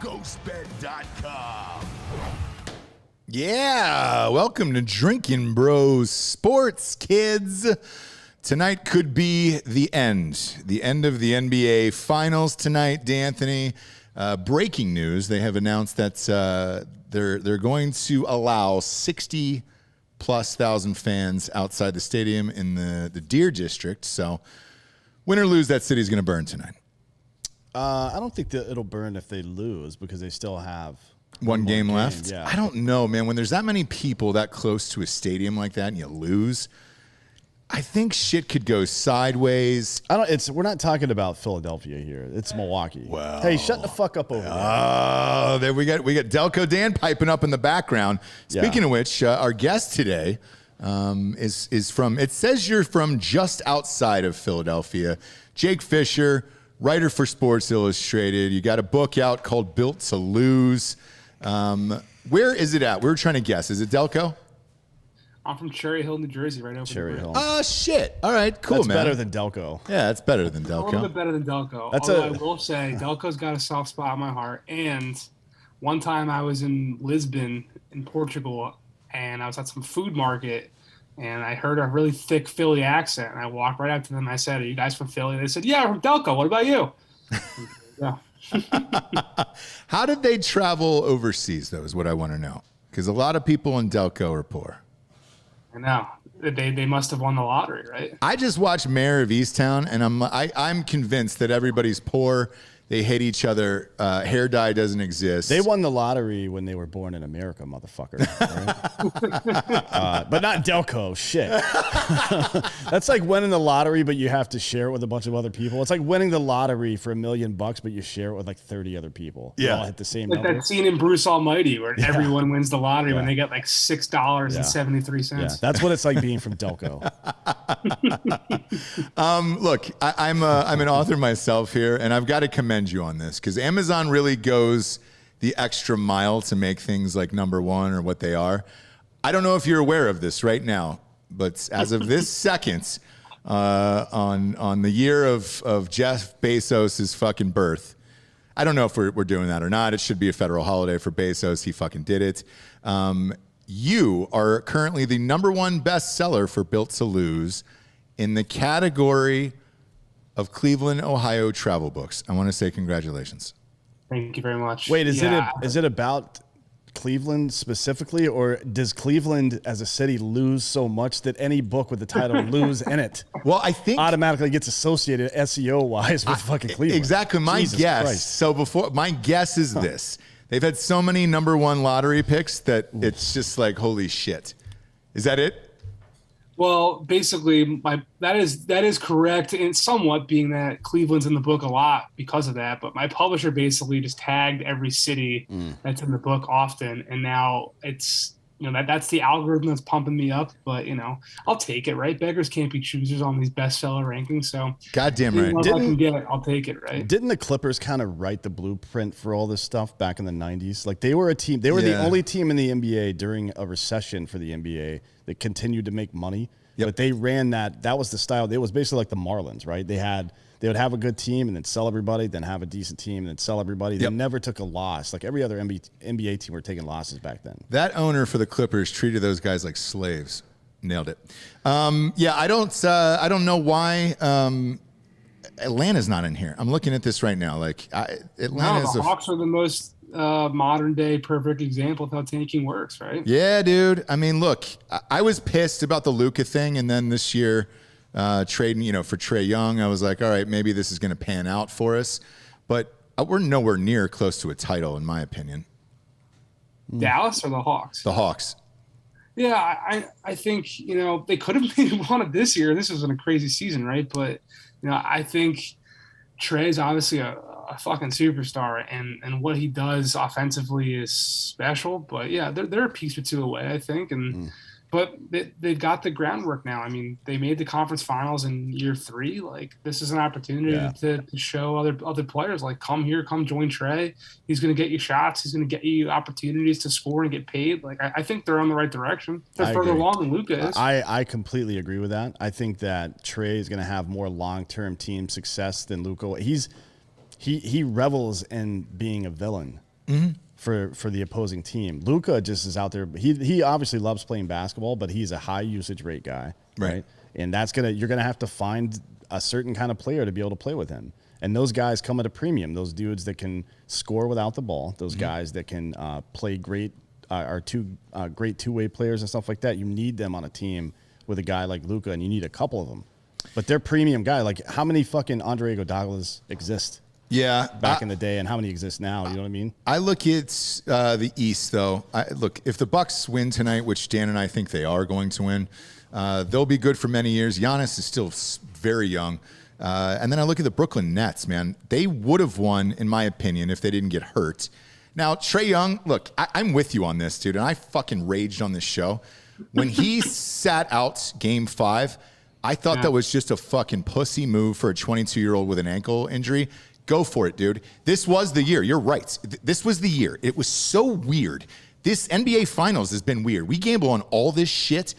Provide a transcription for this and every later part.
GhostBed.com. Yeah, welcome to Drinkin Bros Sports, kids. Tonight could be the end of the NBA Finals tonight, D'Anthony. Breaking news, they have announced that they're going to allow 60+ thousand fans outside the stadium in the Deer District. So win or lose, that city's going to burn tonight. I don't think that it'll burn if they lose because they still have one game left. Yeah. I don't know, man. When there's that many people that close to a stadium like that and you lose, I think shit could go sideways. We're not talking about Philadelphia here. It's Milwaukee. Well, hey, shut the fuck up over there. Oh, there we got Delco Dan piping up in the background. Speaking of which, our guest today is from. It says you're from just outside of Philadelphia. Jake Fischer, writer for Sports Illustrated. You got a book out called Built to Lose. Where is it at? We were trying to guess. Is it Delco? I'm from Cherry Hill, New Jersey, right over Cherry Hill. Oh, shit. All right, cool, That's man. better than Delco. Yeah, that's better than Delco. A little bit better than Delco. I will say, Delco's got a soft spot in my heart. And one time I was in Lisbon, in Portugal, and I was at some food market, and I heard a really thick Philly accent. And I walked right up to them. I said, "Are you guys from Philly?" They said, "Yeah, we're from Delco. What about you?" Yeah. How did they travel overseas, though, is what I want to know. Because a lot of people in Delco are poor. I know. They must have won the lottery, right? I just watched Mayor of Easttown, and I'm convinced that everybody's poor. They hate each other. Hair dye doesn't exist. They won the lottery when they were born in America, motherfucker. Right? But not Delco. Shit. That's like winning the lottery, but you have to share it with a bunch of other people. It's like winning the lottery for $1 million, but you share it with like 30 other people. Yeah. You all hit the same like number. that scene in Bruce Almighty where everyone wins the lottery when they get like $6.73. Yeah, that's what it's like being from Delco. Look, I'm an author myself here, and I've got to commend you on this because Amazon really goes the extra mile to make things like number one or what they are. I don't know if you're aware of this right now, but as of this second, on the year of Jeff Bezos' fucking birth, I don't know if we're doing that or not. It should be a federal holiday for Bezos. He fucking did it. You are currently the number one bestseller for Built to Lose in the category of Cleveland, Ohio travel books. I want to say congratulations. Thank you very much. Wait, is it about Cleveland specifically, or does Cleveland as a city lose so much that any book with the title "Lose" in it, well, I think automatically gets associated SEO wise with fucking Cleveland? Exactly. My Jesus guess. Christ. So my guess is this: they've had so many number one lottery picks that it's just like holy shit. Is that it? Well, basically, that is correct, and somewhat being that Cleveland's in the book a lot because of that. But my publisher basically just tagged every city that's in the book often, and now it's that's the algorithm that's pumping me up. But I'll take it, right? Beggars can't be choosers on these bestseller rankings. So goddamn right. If I can get it, I'll take it, right? Didn't the Clippers kind of write the blueprint for all this stuff back in the 90s? Like they were a team. They were the only team in the NBA during a recession for the NBA that continued to make money. Yep. But they ran that. That was the style. It was basically like the Marlins, right? They would have a good team and then sell everybody, then have a decent team and then sell everybody. They never took a loss. Like every other NBA team were taking losses back then. That owner for the Clippers treated those guys like slaves. Nailed it. I don't know why Atlanta's not in here. I'm looking at this right now. Like Atlanta's the Hawks are the most modern day perfect example of how tanking works, right? Yeah, dude. I mean, look, I was pissed about the Luka thing, and then this year trading, for Trae Young, I was like, all right, maybe this is going to pan out for us, but we're nowhere near close to a title, in my opinion. Dallas or the Hawks? The Hawks. Yeah, I think they could have maybe won it this year. This wasn't a crazy season, right? But I think Trae's obviously a fucking superstar, and what he does offensively is special. But yeah, they're a piece or two away, I think. But they've got the groundwork now. I mean, they made the conference finals in year 3. Like, this is an opportunity to show other players, like, come here, come join Trae. He's going to get you shots. He's going to get you opportunities to score and get paid. Like, I think they're on the right direction. They're further along than Luka is. I completely agree with that. I think that Trae is going to have more long-term team success than Luka. He revels in being a villain. for the opposing team. Luka just is out there. He obviously loves playing basketball, but he's a high usage rate guy, right? And you're gonna have to find a certain kind of player to be able to play with him. And those guys come at a premium. Those dudes that can score without the ball, those guys that can play great, are great two-way players and stuff like that. You need them on a team with a guy like Luka, and you need a couple of them. But they're premium guy. Like, how many fucking Andre Iguodala's exist? Yeah, back in the day, and how many exist now? You know what I mean? I look at the East, though. Look, if the Bucks win tonight, which Dan and I think they are going to win, they'll be good for many years. Giannis is still very young. And then I look at the Brooklyn Nets, man. They would have won, in my opinion, if they didn't get hurt. Now, Trae Young, look, I'm with you on this, dude, and I fucking raged on this show. When he sat out Game 5, I thought that was just a fucking pussy move for a 22-year-old with an ankle injury. Go for it, dude. This was the year. You're right. This was the year. It was so weird. This NBA Finals has been weird. We gamble on all this shit.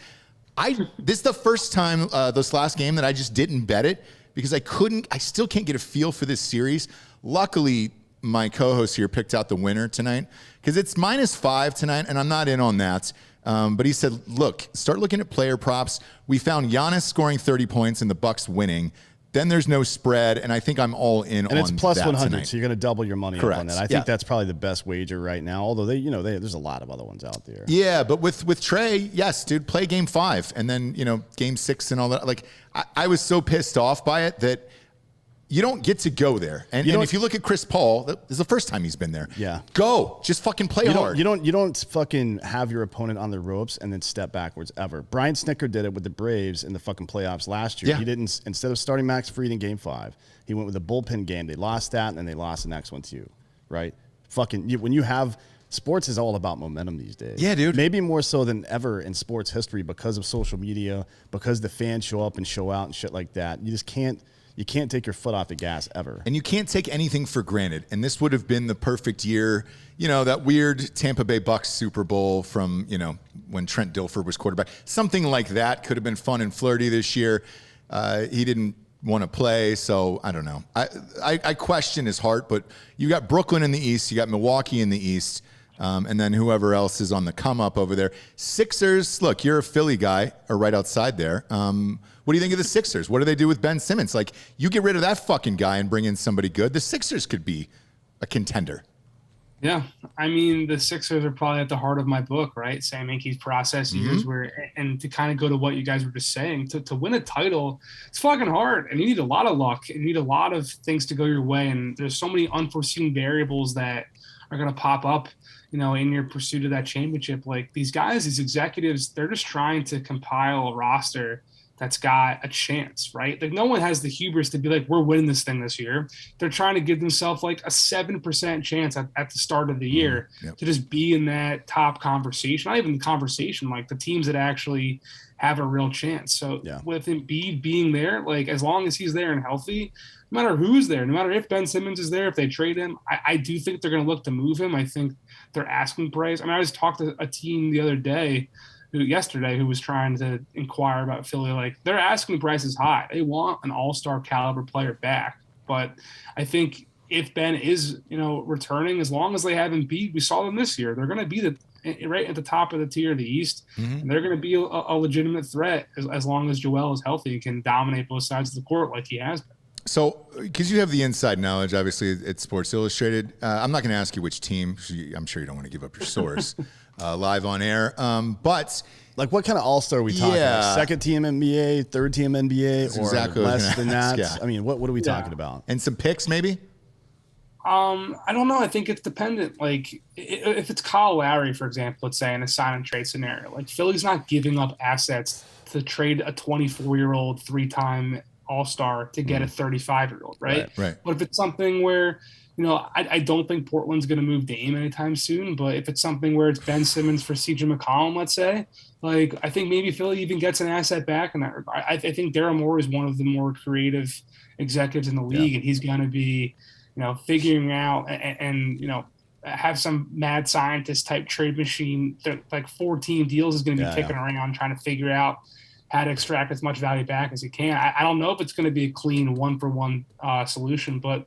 This is the first time this last game that I just didn't bet it because I still can't get a feel for this series. Luckily, my co-host here picked out the winner tonight because it's -5 tonight, and I'm not in on that. But he said, look, start looking at player props. We found Giannis scoring 30 points and the Bucks winning. Then there's no spread, and I think I'm all in on that. And it's plus 100, tonight. so you're going to double your money Correct. up on that. I think that's probably the best wager right now, although there's a lot of other ones out there. Yeah, but with Trae, yes, dude, play Game 5, and then, Game 6 and all that. Like, I was so pissed off by it that you don't get to go there. And if you look at Chris Paul, this is the first time he's been there. Yeah. Go. Just fucking play hard. You don't fucking have your opponent on the ropes and then step backwards ever. Brian Snicker did it with the Braves in the fucking playoffs last year. Yeah. He didn't, instead of starting Max Fried in Game 5, he went with a bullpen game. They lost that, and then they lost the next one too, right? When you have sports is all about momentum these days. Yeah, dude. Maybe more so than ever in sports history because of social media, because the fans show up and show out and shit like that. You can't take your foot off the gas ever. And you can't take anything for granted. And this would have been the perfect year, that weird Tampa Bay Bucks Super Bowl from, when Trent Dilfer was quarterback. Something like that could have been fun and flirty this year. He didn't want to play, so I don't know. I question his heart, but you got Brooklyn in the East, you got Milwaukee in the East, and then whoever else is on the come up over there. Sixers, look, you're a Philly guy, or right outside there. What do you think of the Sixers? What do they do with Ben Simmons? Like, you get rid of that fucking guy and bring in somebody good. The Sixers could be a contender. Yeah. I mean, the Sixers are probably at the heart of my book, right? Sam Hinkie's process years and to kind of go to what you guys were just saying, to win a title, it's fucking hard. And you need a lot of luck and you need a lot of things to go your way. And there's so many unforeseen variables that are going to pop up, in your pursuit of that championship. Like these guys, these executives, they're just trying to compile a roster that's got a chance, right? Like no one has the hubris to be like, we're winning this thing this year. They're trying to give themselves like a 7% chance at the start of the year to just be in that top conversation, not even the conversation, like the teams that actually have a real chance. So with Embiid being there, like as long as he's there and healthy, no matter who's there, no matter if Ben Simmons is there, if they trade him, I do think they're going to look to move him. I think they're asking price. I mean, I just talked to a team the other day yesterday who was trying to inquire about Philly. Like their asking price is high. They want an all-star caliber player back. But I think if Ben is, returning, as long as they have Embiid, we saw them this year, they're going to be right at the top of the tier of the East. And they're going to be a legitimate threat as long as Joel is healthy and can dominate both sides of the court like he has been. So, because you have the inside knowledge, obviously, at Sports Illustrated, I'm not going to ask you which team. I'm sure you don't want to give up your source live on air. But like, what kind of all-star are we talking about? Second team NBA, third team NBA, or exactly less than that? Yeah. I mean, what are we talking about? And some picks, maybe? I don't know. I think it's dependent. Like, if it's Kyle Lowry, for example, let's say in a sign and trade scenario, like Philly's not giving up assets to trade a 24-year-old three-time all-star to get a 35-year-old, right? Right. But if it's something where, I don't think Portland's going to move Dame anytime soon, but if it's something where it's Ben Simmons for CJ McCollum, let's say, like, I think maybe Philly even gets an asset back in that regard. I think Daryl Morey is one of the more creative executives in the league, and he's going to be, figuring out and have some mad scientist type trade machine that like 14 deals is going to be kicking around trying to figure out how to extract as much value back as he can. I don't know if it's going to be a clean 1-for-1 solution, but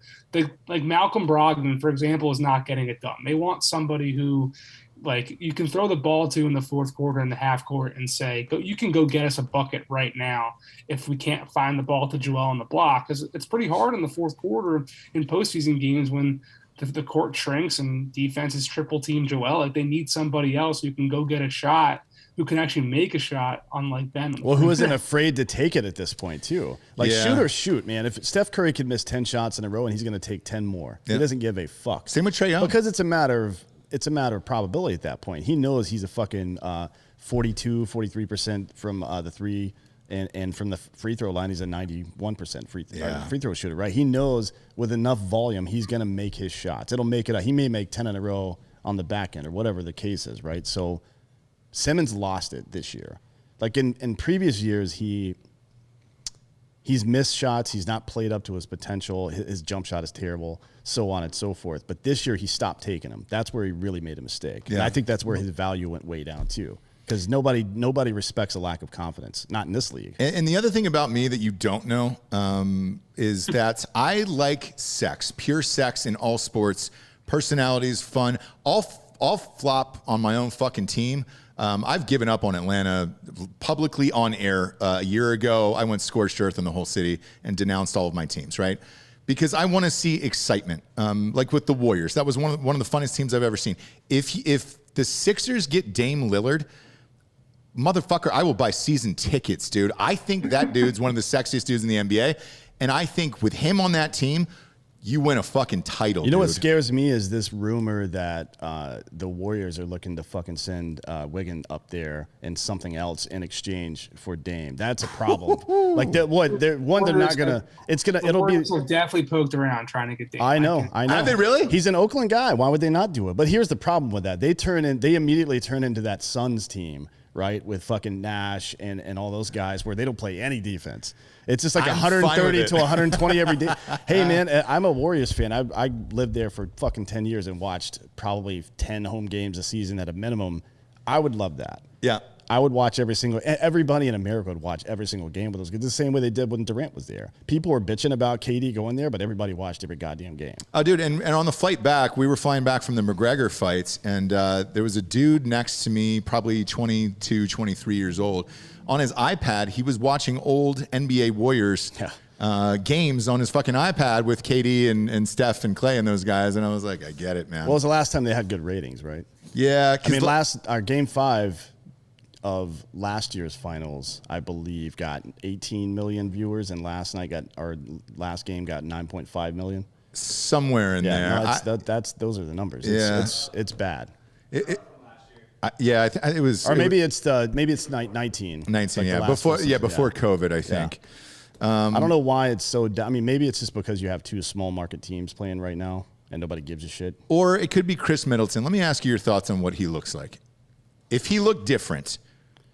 like Malcolm Brogdon, for example, is not getting it done. They want somebody who, like, you can throw the ball to in the fourth quarter and the half court and say, you can go get us a bucket right now if we can't find the ball to Joel on the block. Because it's pretty hard in the fourth quarter in postseason games when the court shrinks and defenses triple team Joel. Like, they need somebody else who can go get a shot, who can actually make a shot, unlike Ben. Well, who isn't afraid to take it at this point, too. Like, shoot or shoot, man. If Steph Curry could miss 10 shots in a row and he's going to take 10 more, he doesn't give a fuck. Same with Trae Young. Because it's a matter of probability at that point. He knows he's a fucking 42, 43% from the three, and from the free throw line, he's a 91% free throw shooter, right? He knows with enough volume, he's going to make his shots. It'll make it. He may make 10 in a row on the back end or whatever the case is, right? So Simmons lost it this year. Like in previous years, he's missed shots. He's not played up to his potential. His jump shot is terrible, so on and so forth. But this year, he stopped taking them. That's where he really made a mistake. Yeah. And I think that's where his value went way down, too. Because nobody respects a lack of confidence, not in this league. And the other thing about me that you don't know is that I like sex, pure sex in all sports, personalities, fun. I'll flop on my own fucking team. I've given up on Atlanta publicly on air a year ago. I went scorched earth in the whole city and denounced all of my teams, right? Because I want to see excitement, like with the Warriors. That was one of the funnest teams I've ever seen. If the Sixers get Dame Lillard, motherfucker, I will buy season tickets, dude. I think that dude's one of the sexiest dudes in the NBA, and I think with him on that team, you win a fucking title. You know dude. What scares me is this rumor that the Warriors are looking to fucking send Wiggin up there and something else in exchange for Dame. That's a problem. Like that, they're not gonna. It'll be. Will definitely poked around trying to get Dame. I know. Have they really? He's an Oakland guy. Why would they not do it? But here's the problem with that. They immediately turn into that Suns team, right, with fucking Nash and all those guys where they don't play any defense. It's just like 130 to 120 every day. Hey, man, I'm a Warriors fan. I lived there for fucking 10 years and watched probably 10 home games a season at a minimum. I would love that. Yeah. I would watch everybody in America would watch every single game with those guys. The same way they did when Durant was there. People were bitching about KD going there, but everybody watched every goddamn game. Oh, dude, and on the flight back, we were flying back from the McGregor fights, and there was a dude next to me, probably 22, 23 years old. On his iPad, he was watching old NBA Warriors games on his fucking iPad with KD and Steph and Clay and those guys, and I was like, I get it, man. Well, it was the last time they had good ratings, right? Yeah. I mean, Game 5 of last year's finals, I believe, got 18 million viewers, and last game got 9.5 million. Somewhere in there. No, those are the numbers. It's bad. It was. Or maybe it's 19. 19, like yeah. Before COVID, I think. Yeah. I don't know why it's so. I mean, maybe it's just because you have two small market teams playing right now, and nobody gives a shit. Or it could be Chris Middleton. Let me ask you your thoughts on what he looks like. If he looked different,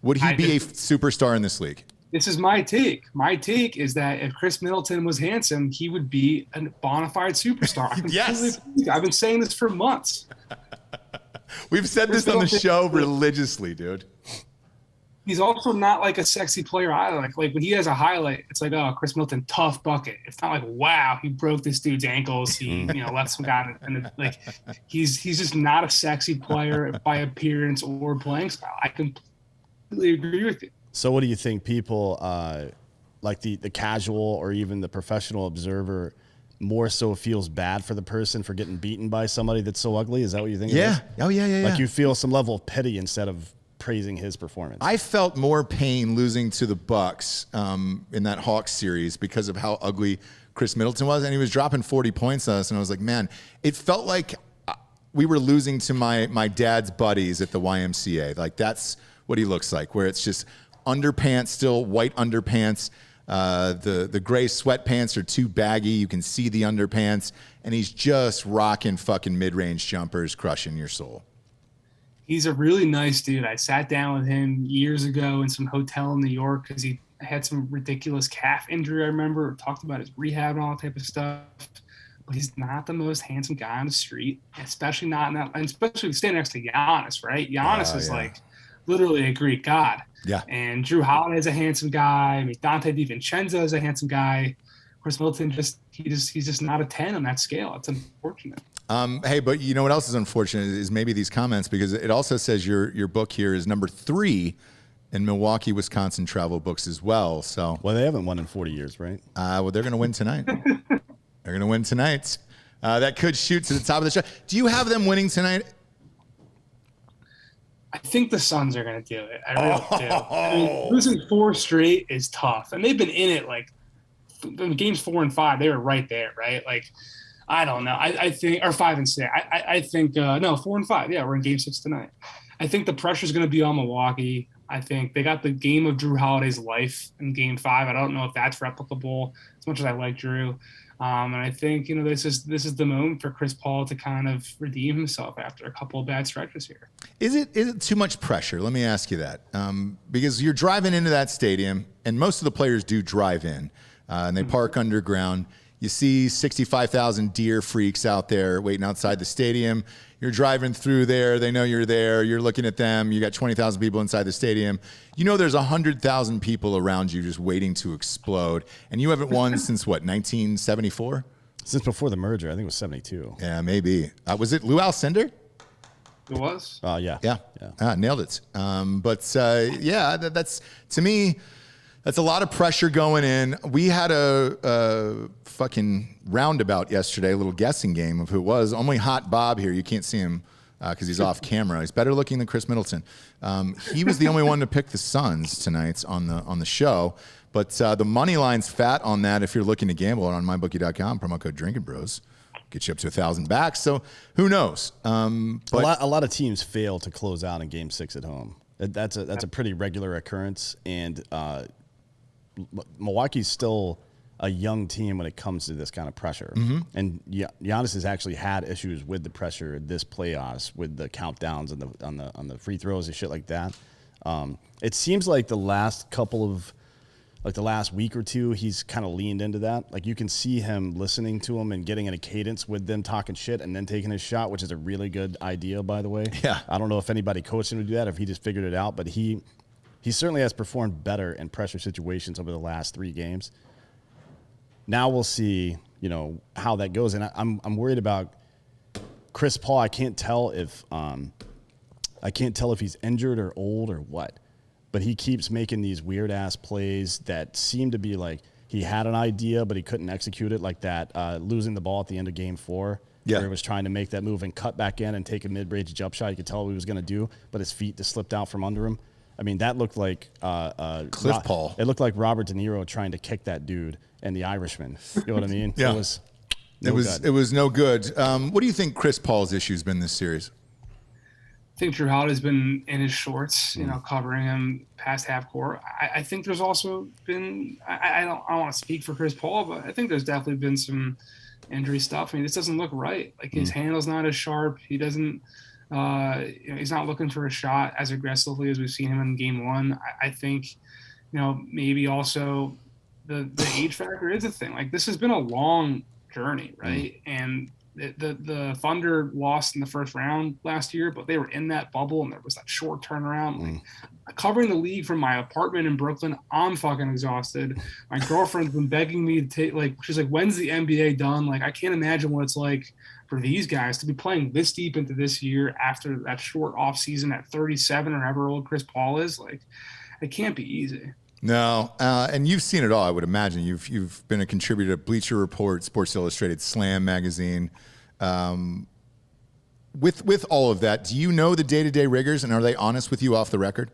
would he be a superstar in this league? This is my take. My take is that if Chris Middleton was handsome, he would be a bona fide superstar. Yes. I've been saying this for months. We've said this on the show religiously, dude. He's also not like a sexy player either. Like when he has a highlight, it's like, oh, Chris Middleton, tough bucket. It's not like, wow, he broke this dude's ankles. He, left some guy and like he's just not a sexy player by appearance or playing style. I completely agree with you. So what do you think people like the casual or even the professional observer more so feels bad for the person for getting beaten by somebody that's so ugly? Is that what you think? Yeah. It is? Oh, yeah. Like you feel some level of pity instead of praising his performance. I felt more pain losing to the Bucks in that Hawks series because of how ugly Chris Middleton was, and he was dropping 40 points on us, and I was like, man, it felt like we were losing to my dad's buddies at the YMCA. Like that's what he looks like, where it's just underpants, still white underpants. The gray sweatpants are too baggy. You can see the underpants, and he's just rocking fucking mid-range jumpers, crushing your soul. He's a really nice dude. I sat down with him years ago in some hotel in New York because he had some ridiculous calf injury, I remember. Talked about his rehab and all that type of stuff. But he's not the most handsome guy on the street, especially not in that, and especially standing next to Giannis, right? Giannis is like literally a Greek god. Yeah. And Drew Holiday is a handsome guy. I mean, Dante DiVincenzo is a handsome guy. Chris Middleton he's just not a 10 on that scale. It's unfortunate. Hey, but you know what else is unfortunate is maybe these comments, because it also says your book here is number 3 in Milwaukee, Wisconsin travel books as well. So they haven't won in 40 years, right? Well, they're going to win tonight. They're going to win tonight. That could shoot to the top of the show. Do you have them winning tonight? I think the Suns are going to do it. I really do. I mean, losing 4 straight is tough, and they've been in it like in games 4 and 5. They were right there, right? Like, I don't know. I think, or 5 and 6. I think no, 4 and 5. Yeah, we're in game 6 tonight. I think the pressure is going to be on Milwaukee. I think they got the game of Drew Holiday's life in game 5. I don't know if that's replicable as much as I like Drew. And I think, this is the moment for Chris Paul to kind of redeem himself after a couple of bad stretches here. Is it too much pressure? Let me ask you that. Because you're driving into that stadium, and most of the players do drive in, and they park underground. You see 65,000 deer freaks out there waiting outside the stadium. You're driving through there. They know you're there. You're looking at them. You got 20,000 people inside the stadium. There's 100,000 people around you just waiting to explode. And you haven't won since what, 1974? Since before the merger. I think it was 72. Yeah, maybe. Was it Lou Alcindor? It was? Yeah. Nailed it. That's, to me, that's a lot of pressure going in. We had a fucking roundabout yesterday, a little guessing game of who it was. Only Hot Bob here. You can't see him because he's off camera. He's better looking than Chris Middleton. He was the only one to pick the Suns tonight on the show. But the money line's fat on that. If you're looking to gamble on mybookie.com, promo code Drinkin Bros, get you up to $1,000 back. So who knows? But a lot of teams fail to close out in Game 6 at home. That's a pretty regular occurrence, and Milwaukee's still a young team when it comes to this kind of pressure. Mm-hmm. And Giannis has actually had issues with the pressure this playoffs, with the countdowns and on the free throws and shit like that. It seems like the last week or two, he's kind of leaned into that. Like, you can see him listening to him and getting in a cadence with them talking shit and then taking his shot, which is a really good idea, by the way. Yeah. I don't know if anybody coached him to do that, or if he just figured it out, but he certainly has performed better in pressure situations over the last 3 games. Now we'll see, how that goes. And I'm worried about Chris Paul. I can't tell if he's injured or old or what. But he keeps making these weird ass plays that seem to be like he had an idea, but he couldn't execute it, like that losing the ball at the end of Game 4. Yeah. Where he was trying to make that move and cut back in and take a mid-range jump shot. You could tell what he was going to do, but his feet just slipped out from under him. I mean, that looked like Cliff Paul. It looked like Robert De Niro trying to kick that dude and the Irishman. You know what I mean? Yeah. It was no good. What do you think Chris Paul's issue's been this series? I think Drew Holiday's been in his shorts, covering him past half court. I think there's also been I don't want to speak for Chris Paul, but I think there's definitely been some injury stuff. I mean, this doesn't look right. Like, his handle's not as sharp. He doesn't he's not looking for a shot as aggressively as we've seen him in Game 1. I think, maybe also the age factor is a thing. Like, this has been a long journey, right? And the Thunder lost in the first round last year, but they were in that bubble, and there was that short turnaround. Like, covering the league from my apartment in Brooklyn, I'm fucking exhausted. My girlfriend's been begging me to take, she's like, when's the NBA done? Like, I can't imagine what it's like for these guys to be playing this deep into this year after that short off season at 37 or however old Chris Paul is. Like, it can't be easy. No, and you've seen it all, I would imagine. You've been a contributor to Bleacher Report, Sports Illustrated, Slam magazine. With all of that, do you know the day-to-day rigors, and are they honest with you off the record?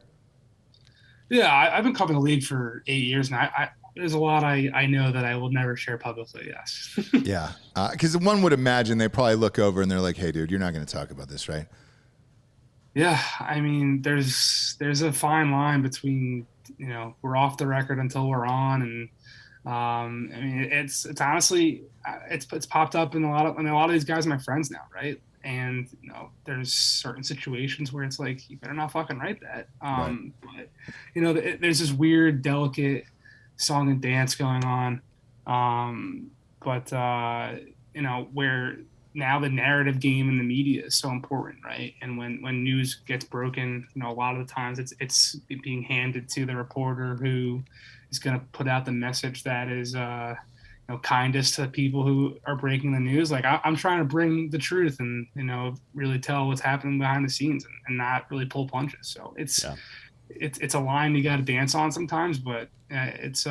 Yeah, I've been covering the league for 8 years now. There's a lot I know that I will never share publicly, yes. Yeah, because one would imagine they probably look over and they're like, hey, dude, you're not going to talk about this, right? Yeah, I mean, there's a fine line between, we're off the record until we're on, and I mean, it's honestly, it's popped up in a lot of these guys are my friends now, right? And there's certain situations where it's like, you better not fucking write that. Right. But there's this weird, delicate song and dance going on, where now the narrative game in the media is so important, right? And when news gets broken, a lot of the times it's being handed to the reporter who is going to put out the message that is kindest to the people who are breaking the news. Like I'm trying to bring the truth and really tell what's happening behind the scenes and not really pull punches. So it's a line you got to dance on sometimes, but it's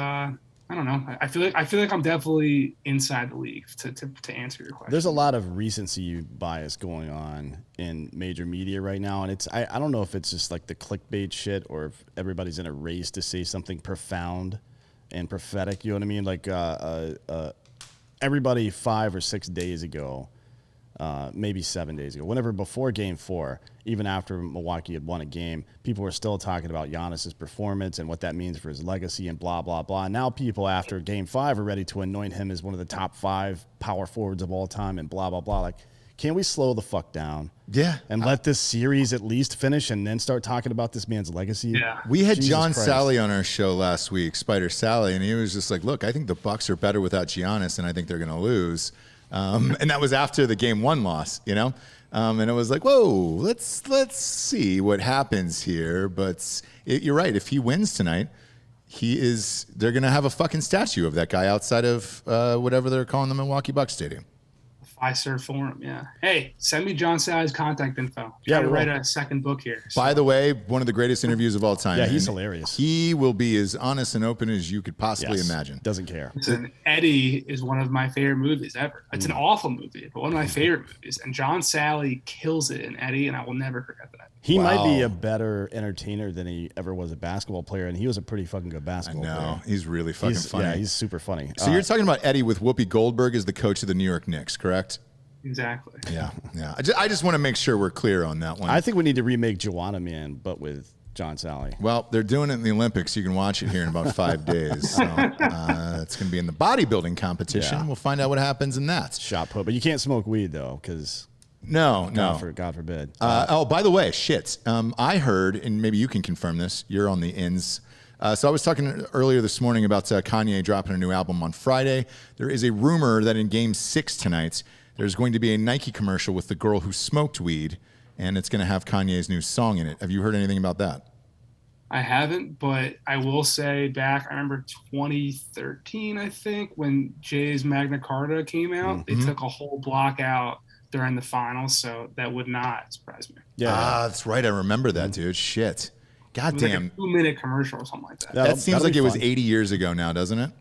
I don't know. I feel like I'm definitely inside the league to answer your question. There's a lot of recency bias going on in major media right now, and I don't know if it's just like the clickbait shit or if everybody's in a race to say something profound and prophetic. You know what I mean? Like everybody 5 or 6 days ago, maybe 7 days ago, whenever before Game 4, even after Milwaukee had won a game, people were still talking about Giannis's performance and what that means for his legacy and blah, blah, blah. And now people after Game 5 are ready to anoint him as one of the top 5 power forwards of all time and blah, blah, blah. Like, can't we slow the fuck down? Yeah. And let this series at least finish and then start talking about this man's legacy? Yeah. We had John Sally on our show last week, Spider Sally, and he was just like, look, I think the Bucks are better without Giannis, and I think they're going to lose. And that was after the Game 1 loss, and it was like, whoa, let's see what happens here. But you're right. If he wins tonight, they're going to have a fucking statue of that guy outside of whatever they're calling the Milwaukee Bucks Stadium. Fiserv Forum, yeah. Hey, send me John Sally's contact info. Yeah, to write a second book here. So. By the way, one of the greatest interviews of all time. Yeah, he's hilarious. He will be as honest and open as you could possibly imagine. Doesn't care. Listen, Eddie is one of my favorite movies ever. It's an awful movie, but one of my favorite movies. And John Sally kills it in Eddie, and I will never forget that. He might be a better entertainer than he ever was a basketball player, and he was a pretty fucking good basketball player. He's really fucking funny. Yeah, he's super funny. So you're talking about Eddie with Whoopi Goldberg as the coach of the New York Knicks, correct? Exactly. Yeah. I just want to make sure we're clear on that one. I think we need to remake Joanna Man, but with John Sally. Well, they're doing it in the Olympics. You can watch it here in about 5 days. So it's going to be in the bodybuilding competition. Yeah. We'll find out what happens in that. Shot put, but you can't smoke weed though, because no. God forbid. By the way, shit. I heard, and maybe you can confirm this. You're on the ins. So I was talking earlier this morning about Kanye dropping a new album on Friday. There is a rumor that in Game 6 tonight, there's going to be a Nike commercial with the girl who smoked weed, and it's going to have Kanye's new song in it. Have you heard anything about that? I haven't, but I will say I remember 2013, I think, when Jay's Magna Carta came out. They took a whole block out during the finals, so that would not surprise me. Yeah, that's right. I remember that, dude. Shit. Goddamn. Like a 2-minute commercial or something like that. That seems like it was 80 years ago now, doesn't it?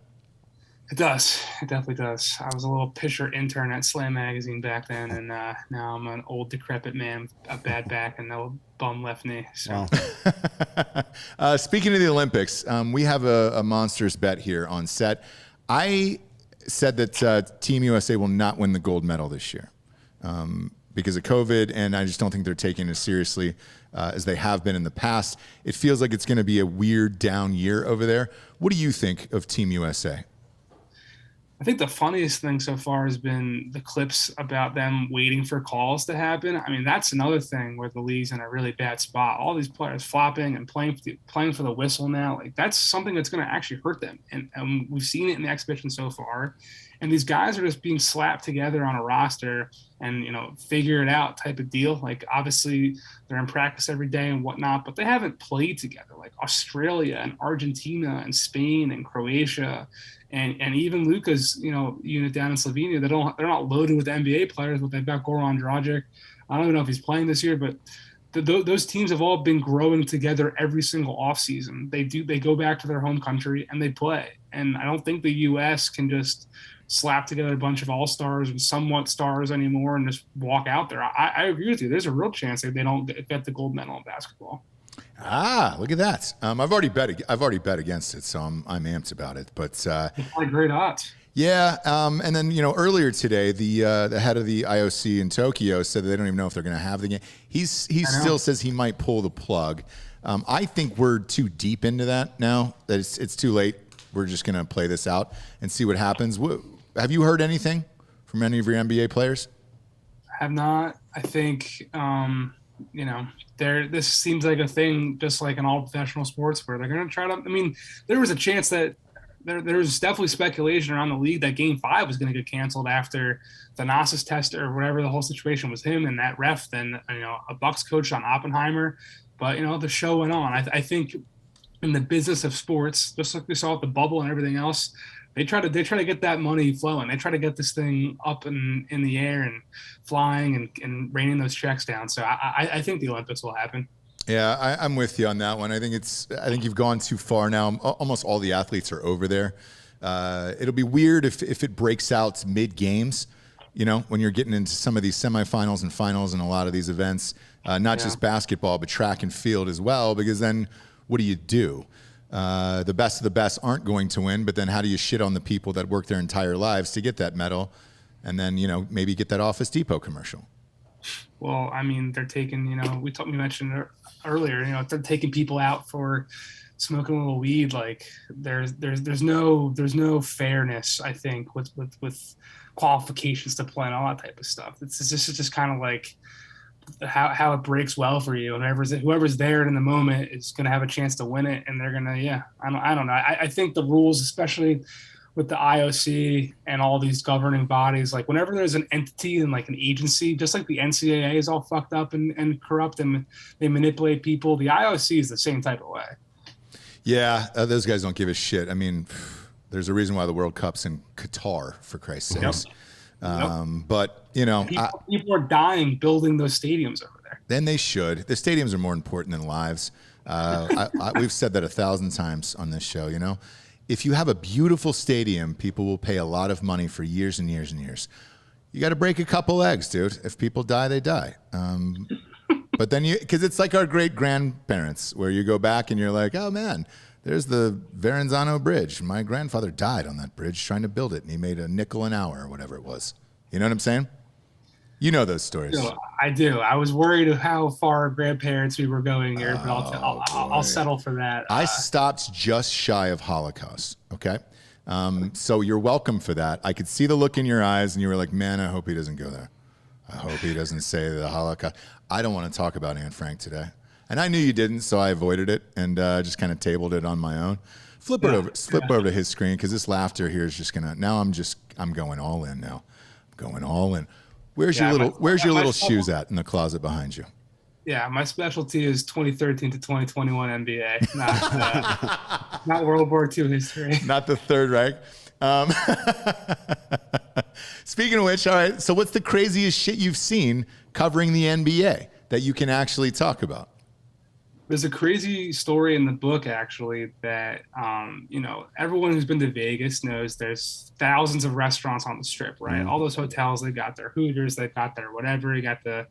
It does. It definitely does. I was a little Pisher intern at Slam Magazine back then, and now I'm an old, decrepit man with a bad back and no bum left knee. So. Speaking of the Olympics, we have a monsters bet here on set. I said that Team USA will not win the gold medal this year because of COVID, and I just don't think they're taking it as seriously as they have been in the past. It feels like it's going to be a weird down year over there. What do you think of Team USA? I think the funniest thing so far has been the clips about them waiting for calls to happen. I mean, that's another thing where the league's in a really bad spot. All these players flopping and playing for the whistle now, like that's something that's going to actually hurt them. And we've seen it in the exhibition so far. And these guys are just being slapped together on a roster and, figure it out type of deal. Like, obviously, they're in practice every day and whatnot, but they haven't played together. Like Australia and Argentina and Spain and Croatia and even Luka's, unit down in Slovenia, they're not loaded with NBA players, but they've got Goran Dragic. I don't even know if he's playing this year, but those teams have all been growing together every single offseason. They go back to their home country and they play. And I don't think the U.S. can just slap together a bunch of all-stars and somewhat stars anymore and just walk out there. I agree with you. There's a real chance that they don't get the gold medal in basketball. Look at that. I've already bet against it, so I'm amped about it. But it's probably great odds. Yeah, and then earlier today, the head of the IOC in Tokyo said that they don't even know if they're going to have the game. He still says he might pull the plug. I think we're too deep into that now. That it's too late. We're just going to play this out and see what happens. Have you heard anything from any of your NBA players? I have not. I think this seems like a thing just like in all professional sports where they're going to try to. I mean, there was a chance that there's definitely speculation around the league that Game 5 was going to get canceled after the Thanasis test or whatever the whole situation was him and that ref. Then a Bucks coach on Oppenheimer, but the show went on. I think in the business of sports, just like we saw with the bubble and everything else, they try to get that money flowing. They try to get this thing up in the air and flying and raining those checks down. So I think the Olympics will happen. Yeah, I'm with you on that one. I think you've gone too far now. Almost all the athletes are over there. It'll be weird if it breaks out mid-games, when you're getting into some of these semifinals and finals and a lot of these events, not just basketball, but track and field as well, because then what do? The best of the best aren't going to win, but then how do you shit on the people that work their entire lives to get that medal and then, maybe get that Office Depot commercial? Well, I mean, they're taking, we mentioned earlier, if they're taking people out for smoking a little weed, like there's no fairness, I think, with qualifications to play and all that type of stuff. It's just kind of like how it breaks well for you. And whoever's there in the moment is going to have a chance to win it. And they're going to, I don't know. I think the rules, especially with the IOC and all these governing bodies, like whenever there's an entity and like an agency, just like the NCAA is all fucked up and corrupt and they manipulate people, the IOC is the same type of way. Yeah, those guys don't give a shit. I mean, there's a reason why the World Cup's in Qatar, for Christ's sakes. But, people are dying building those stadiums over there. Then they should. The stadiums are more important than lives. We've said that 1,000 times on this show, If you have a beautiful stadium, people will pay a lot of money for years and years and years. You got to break a couple eggs, dude. If people die, they die. But then because it's like our great grandparents, where you go back and you're like, oh man, there's the Verrazano Bridge. My grandfather died on that bridge trying to build it, and he made a nickel an hour or whatever it was. You know what I'm saying? You know those stories. I do. I was worried of how far grandparents we were going here, but I'll settle for that. I stopped just shy of Holocaust. Okay. So you're welcome for that. I could see the look in your eyes and you were like, man, I hope he doesn't go there. I hope he doesn't say the Holocaust. I don't want to talk about Anne Frank today. And I knew you didn't, so I avoided it and just kind of tabled it on my own. Flip over to his screen, because this laughter here is just gonna. Now I'm going all in now. I'm going all in. Where's your little shoes at in the closet behind you? Yeah, my specialty is 2013 to 2021 NBA, not World War II history. Not the Third Reich. Speaking of which, all right. So, what's the craziest shit you've seen covering the NBA that you can actually talk about? There's a crazy story in the book, actually, that, everyone who's been to Vegas knows there's thousands of restaurants on the Strip, right? Mm. All those hotels, they got their Hooters, they got their whatever, you got the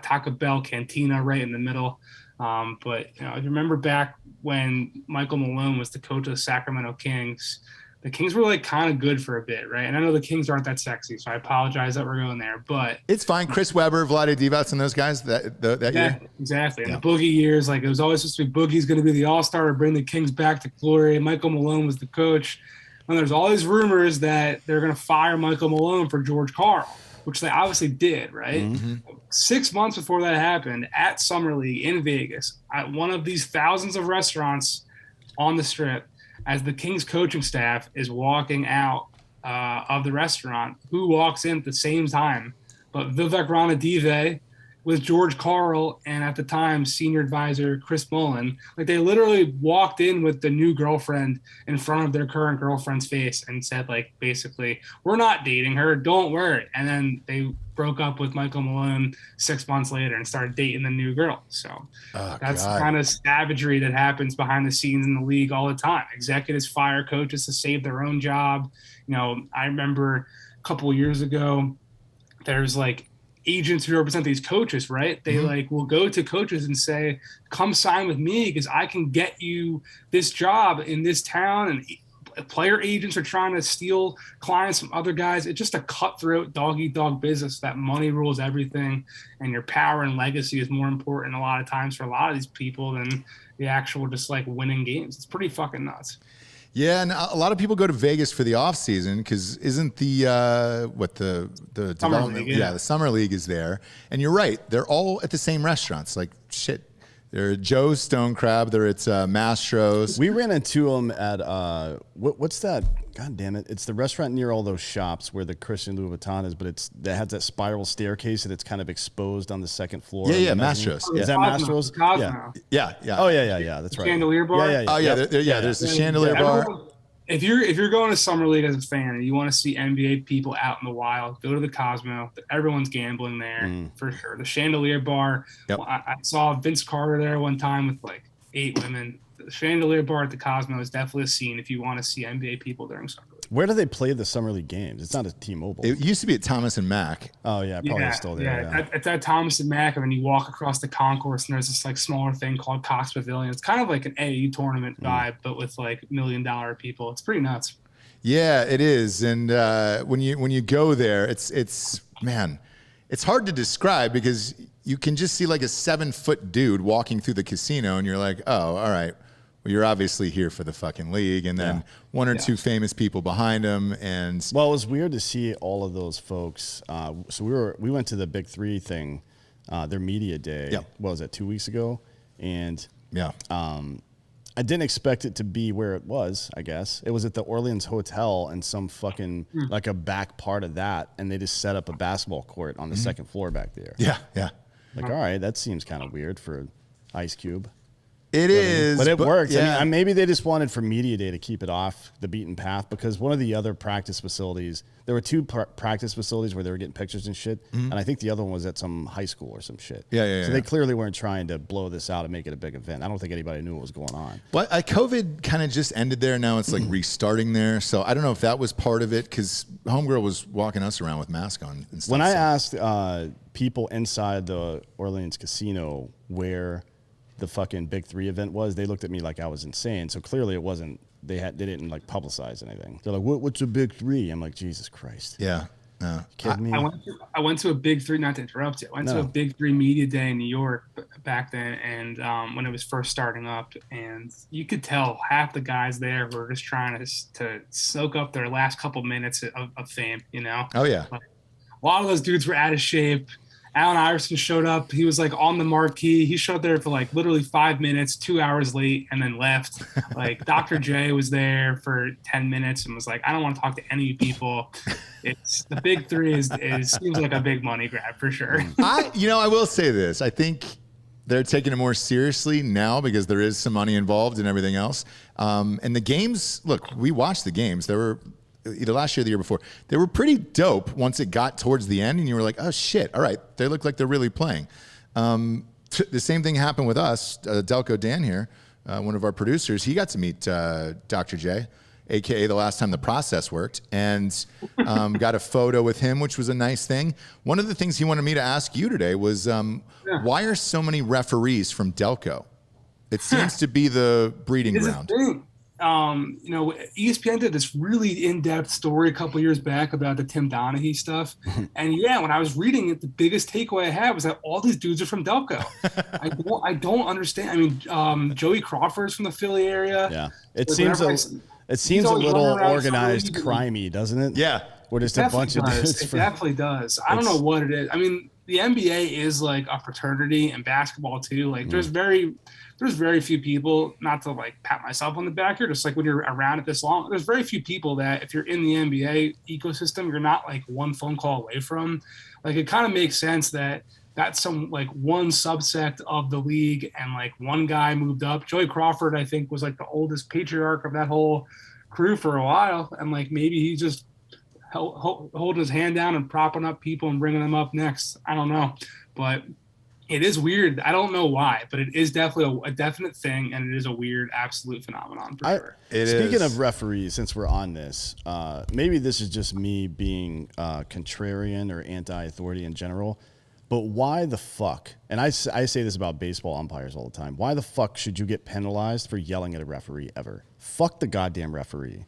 Taco Bell Cantina right in the middle. But, I remember back when Michael Malone was the coach of the Sacramento Kings, the Kings were like kind of good for a bit, right? And I know the Kings aren't that sexy, so I apologize that we're going there, but it's fine. Chris Webber, Vlade Divac, and those guys that year. Exactly. And the Boogie years, like it was always supposed to be Boogie's going to be the all-star to bring the Kings back to glory. Michael Malone was the coach. And there's all these rumors that they're going to fire Michael Malone for George Karl, which they obviously did, right? Mm-hmm. 6 months before that happened, at Summer League in Vegas, at one of these thousands of restaurants on the Strip, as the Kings coaching staff is walking out of the restaurant, who walks in at the same time but Vivek Ranadive with George Karl and at the time senior advisor Chris Mullin. Like they literally walked in with the new girlfriend in front of their current girlfriend's face and said, like, basically, we're not dating her, don't worry. And then they broke up with Michael Malone 6 months later and started dating the new girl. So that's the kind of savagery that happens behind the scenes in the league all the time. Executives fire coaches to save their own job. I remember a couple of years ago, there's like agents who represent these coaches, right? They will go to coaches and say, come sign with me because I can get you this job in this town. And player agents are trying to steal clients from other guys. It's just a cutthroat dog-eat-dog business that money rules everything, and your power and legacy is more important a lot of times for a lot of these people than the actual just like winning games. It's pretty fucking nuts. Yeah, and a lot of people go to Vegas for the off season because isn't the development? League, the summer league is there, and you're right. They're all at the same restaurants. Like shit, They're at Joe's Stone Crab. They're at Mastro's. We ran into them at what's that? God damn it! It's the restaurant near all those shops where the Christian Louis Vuitton is, but that has that spiral staircase and it's kind of exposed on the second floor. Yeah, Mastro's. Is that Mastro's? Yeah. Oh yeah. That's right. Chandelier bar. Yeah. Oh yeah. There's the Chandelier bar. If you're going to Summer League as a fan and you want to see NBA people out in the wild, go to the Cosmo. Everyone's gambling there for sure. The Chandelier bar. Yep. I saw Vince Carter there one time with like 8 women. The Chandelier bar at the Cosmo is definitely a scene if you want to see NBA people during Summer League. Where do they play the Summer League games? It's not at T-Mobile. It used to be at Thomas and Mack. Oh yeah, probably still there. Yeah. It's at Thomas and Mack, and then you walk across the concourse, and there's this like smaller thing called Cox Pavilion. It's kind of like an AAU tournament vibe, but with like $1 million people. It's pretty nuts. Yeah, it is. And when you go there, it's hard to describe because you can just see like a 7-foot dude walking through the casino, and you're like, oh, all right. Well, you're obviously here for the fucking league, and then one or two famous people behind him. And well, it was weird to see all of those folks. So we went to the Big Three thing, their media day. Yep. What was that, 2 weeks ago? And I didn't expect it to be where it was. I guess it was at the Orleans Hotel and some fucking like a back part of that, and they just set up a basketball court on the second floor back there. Yeah. Like, all right, that seems kind of weird for Ice Cube. It is, but it worked. Yeah. I mean, maybe they just wanted for media day to keep it off the beaten path because one of the other practice facilities, there were 2 practice facilities where they were getting pictures and shit, and I think the other one was at some high school or some shit. So they clearly weren't trying to blow this out and make it a big event. I don't think anybody knew what was going on. Well, COVID kind of just ended there. Now it's like restarting there. So I don't know if that was part of it because Homegirl was walking us around with mask on and stuff. When I asked people inside the Orleans casino where the fucking Big Three event was, they looked at me like I was insane. So clearly it wasn't, they didn't like publicize anything. They're like, what's a Big Three? I'm like, Jesus Christ. Yeah. Kidding me? I went to a Big Three, not to interrupt you. I went to a Big Three media day in New York back then, and when it was first starting up, and you could tell half the guys there were just trying to soak up their last couple minutes of fame, you know? Oh, yeah. Like, a lot of those dudes were out of shape. Allen Iverson showed up. He was like on the marquee. He showed up there for like literally 5 minutes, 2 hours late, and then left. Like Dr. J was there for 10 minutes and was like, I don't want to talk to any people. It's the Big Three seems like a big money grab for sure. I will say this. I think they're taking it more seriously now because there is some money involved and everything else. And the games, look, we watched the games. There were either last year or the year before, they were pretty dope once it got towards the end and you were like, oh shit, all right, they look like they're really playing. The same thing happened with us, Delco Dan here, one of our producers. He got to meet Dr. J, AKA the last time the process worked, and got a photo with him, which was a nice thing. One of the things he wanted me to ask you today was, why are so many referees from Delco? It seems to be the breeding ground. ESPN did this really in-depth story a couple years back about the Tim Donaghy stuff. And when I was reading it, the biggest takeaway I had was that all these dudes are from Delco. I don't understand. I mean, Joey Crawford's from the Philly area. Yeah. It seems a little organized crimey, doesn't it? Yeah. Or just a bunch of dudes. It definitely does. I don't know what it is. I mean, the NBA is like a fraternity, and basketball too. Like there's very few people, not to like pat myself on the back here, just like when you're around it this long, there's very few people that if you're in the NBA ecosystem, you're not like one phone call away from. Like it kind of makes sense that that's some like one subsect of the league and like one guy moved up. Joey Crawford, I think, was like the oldest patriarch of that whole crew for a while. And like maybe he just holding his hand down and propping up people and bringing them up next. I don't know. But it is weird. I don't know why, but it is definitely a definite thing, and it is a weird, absolute phenomenon for sure. Speaking of referees, since we're on this, maybe this is just me being contrarian or anti-authority in general, but why the fuck, and I say this about baseball umpires all the time, why the fuck should you get penalized for yelling at a referee ever? Fuck the goddamn referee.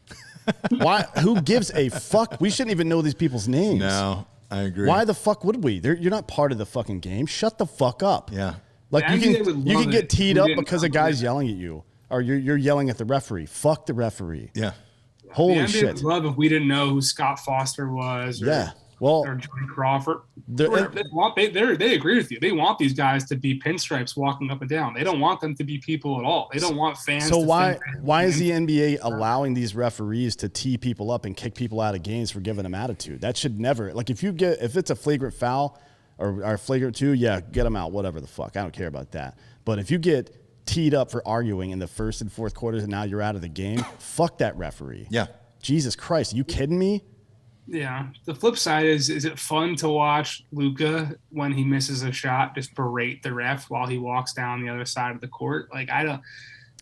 Why? Who gives a fuck? We shouldn't even know these people's names. No. I agree. Why the fuck would we? You're not part of the fucking game. Shut the fuck up. Yeah. Like you can get teed up because a guy's yelling at you, or you're yelling at the referee. Fuck the referee. Yeah. Holy the NBA shit. would love if we didn't know who Scott Foster was. Or Well, or Johnny Crawford. They agree with you. They want these guys to be pinstripes walking up and down. They don't want them to be people at all. They don't want fans. So why is the NBA allowing these referees to tee people up and kick people out of games for giving them attitude? That should never, like, if it's a flagrant foul or flagrant 2, yeah, get them out, whatever the fuck. I don't care about that. But if you get teed up for arguing in the first and fourth quarters and now you're out of the game, fuck that referee. Yeah. Jesus Christ, are you kidding me? Yeah. The flip side is it fun to watch Luka when he misses a shot just berate the ref while he walks down the other side of the court? Like, I don't.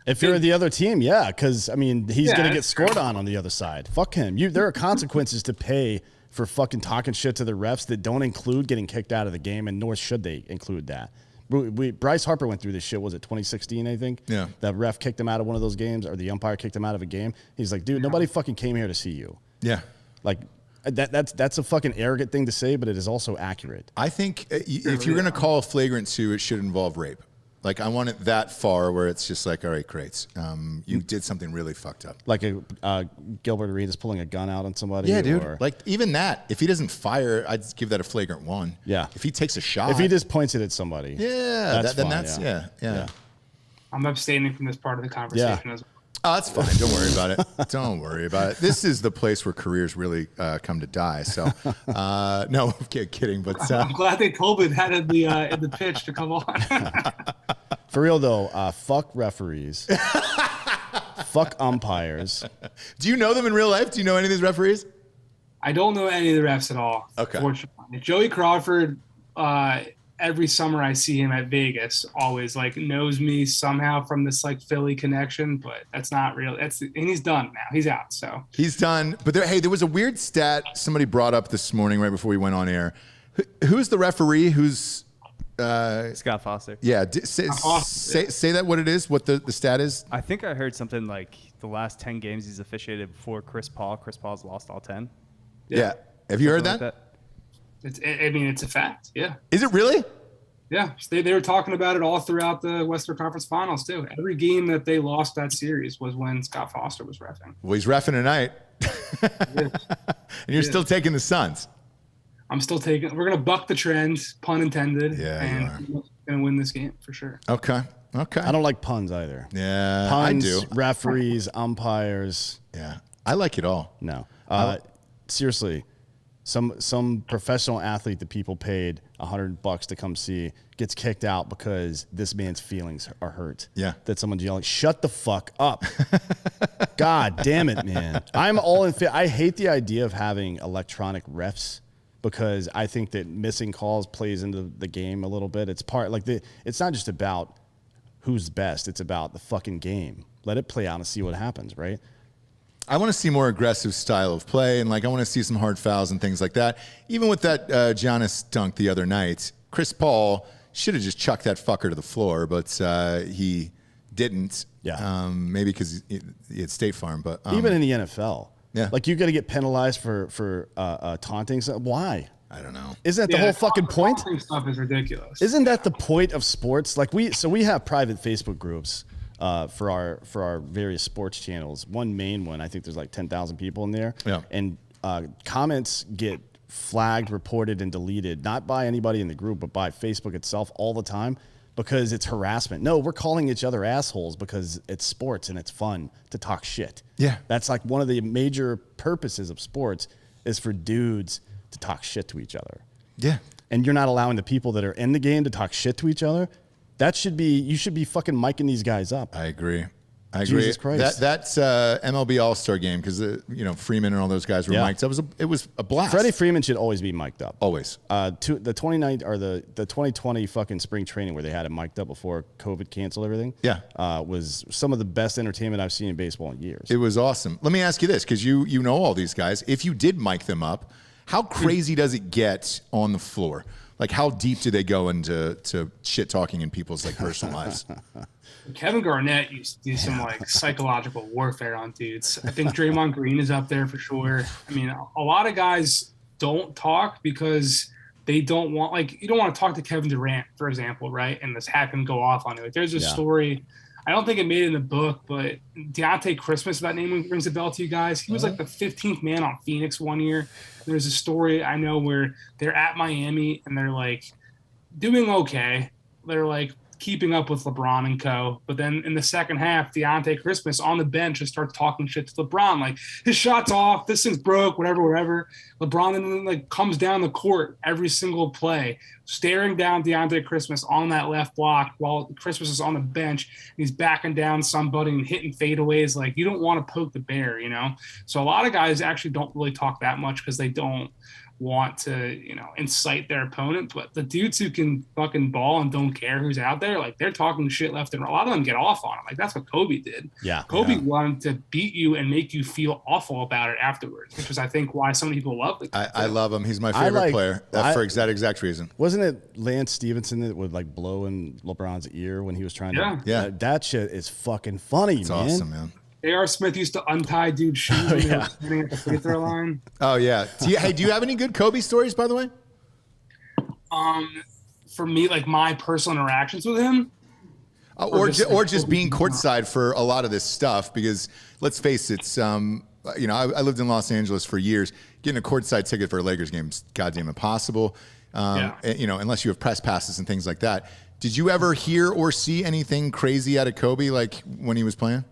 If you're the other team, yeah, because, I mean, he's going to get scored on the other side. Fuck him. There are consequences to pay for fucking talking shit to the refs that don't include getting kicked out of the game, and nor should they include that. Bryce Harper went through this shit, was it 2016, I think? Yeah. The ref kicked him out of one of those games, or the umpire kicked him out of a game. He's like, dude, nobody fucking came here to see you. Yeah. Like, that's a fucking arrogant thing to say, but it is also accurate. I think if you're going to call a flagrant 2, it should involve rape. Like, I want it that far where it's just like, all right, great. You did something really fucked up. Like Gilbert Arenas pulling a gun out on somebody. Yeah, dude. Like, even that. If he doesn't fire, I'd give that a flagrant 1. Yeah. If he takes a shot. If he just points it at somebody. Yeah. That's fine, yeah. I'm abstaining from this part of the conversation as well. Oh, that's fine. Don't worry about it. Don't worry about it. This is the place where careers really come to die. So, no, kidding. But I'm glad they COVID had in the pitch to come on. For real though, fuck referees. Fuck umpires. Do you know them in real life? Do you know any of these referees? I don't know any of the refs at all. Okay. Fortunately, Joey Crawford. Every summer I see him at Vegas, always like knows me somehow from this like Philly connection, but that's not real. And he's done now. He's out. So he's done. But there was a weird stat somebody brought up this morning right before we went on air. Who's the referee? Who's Scott Foster? Yeah. Say that what it is. What the stat is. I think I heard something like the last 10 games he's officiated before Chris Paul. Chris Paul's lost all 10. Yeah. Have you heard that? Like it's a fact. Yeah. Is it really? Yeah. They were talking about it all throughout the Western Conference Finals too. Every game that they lost that series was when Scott Foster was reffing. Well, he's reffing tonight. And you're still taking the Suns. I'm still taking. We're gonna buck the trend, pun intended. Yeah. And we're gonna win this game for sure. Okay. I don't like puns either. Yeah. Puns, I do. referees, umpires. Yeah. I like it all. No. Seriously. Some professional athlete that people paid $100 to come see gets kicked out because this man's feelings are hurt. Yeah. That someone's yelling, shut the fuck up. God damn it, man. I'm all in favor. I hate the idea of having electronic refs because I think that missing calls plays into the game a little bit. It's it's not just about who's best. It's about the fucking game. Let it play out and see what happens, right? I want to see more aggressive style of play, and I want to see some hard fouls and things like that. Even with that Giannis dunk the other night, Chris Paul should have just chucked that fucker to the floor, but he didn't. Yeah. Maybe because he had State Farm, but even in the NFL, yeah, you got to get penalized for taunting. So why? I don't know. Isn't that the whole fucking point? Taunting stuff is ridiculous. Isn't that the point of sports? We have private Facebook groups. For our various sports channels. One main one, I think there's like 10,000 people in there. Yeah. And comments get flagged, reported, and deleted, not by anybody in the group, but by Facebook itself all the time because it's harassment. No, we're calling each other assholes because it's sports and it's fun to talk shit. Yeah. That's like one of the major purposes of sports is for dudes to talk shit to each other. Yeah. And you're not allowing the people that are in the game to talk shit to each other. You should be fucking micing these guys up. I agree. Jesus Christ. That's MLB All-Star game because Freeman and all those guys were mic'd. It was a blast. Freddie Freeman should always be mic'd up. Always. The 2020 fucking spring training where they had him mic'd up before COVID canceled everything. Yeah. Was some of the best entertainment I've seen in baseball in years. It was awesome. Let me ask you this because you know all these guys. If you did mic them up, how crazy does it get on the floor? Like, how deep do they go into shit talking in people's personal lives? Kevin Garnett used to do some psychological warfare on dudes. I think Draymond Green is up there for sure. I mean, a lot of guys don't talk because they don't want you don't want to talk to Kevin Durant, for example, right? And this have him go off on you. There's a story I don't think it made it in the book, but Deontay Christmas, if that name rings a bell to you guys, he was like the 15th man on Phoenix one year. There's a story I know where they're at Miami and they're like doing okay. They're like keeping up with LeBron and co. But then in the second half, Deontay Christmas on the bench just starts talking shit to LeBron. Like, his shot's off, this thing's broke, whatever. LeBron then like comes down the court every single play, staring down Deontay Christmas on that left block while Christmas is on the bench. And he's backing down somebody and hitting fadeaways. Like, you don't want to poke the bear, you know? So a lot of guys actually don't really talk that much because they don't want to, you know, incite their opponent. But the dudes who can fucking ball and don't care who's out there, like, they're talking shit left and right. A lot of them get off on it. Like, that's what Kobe did. Yeah. Kobe wanted to beat you and make you feel awful about it afterwards, which is, I think, why so many people love the guy. I love him. He's my favorite player for that exact reason. Wasn't it Lance Stevenson that would like blow in LeBron's ear when he was trying to? Yeah. That shit is fucking funny, It's man. awesome, man. J.R. Smith used to untie dude's shoes when they were standing at the free throw line. Oh, yeah. Do you have any good Kobe stories, by the way? For me, like, my personal interactions with him. Or just being courtside for a lot of this stuff, because let's face it, you know, I lived in Los Angeles for years. Getting a courtside ticket for a Lakers game is goddamn impossible. You know, unless you have press passes and things like that. Did you ever hear or see anything crazy out of Kobe, like when he was playing?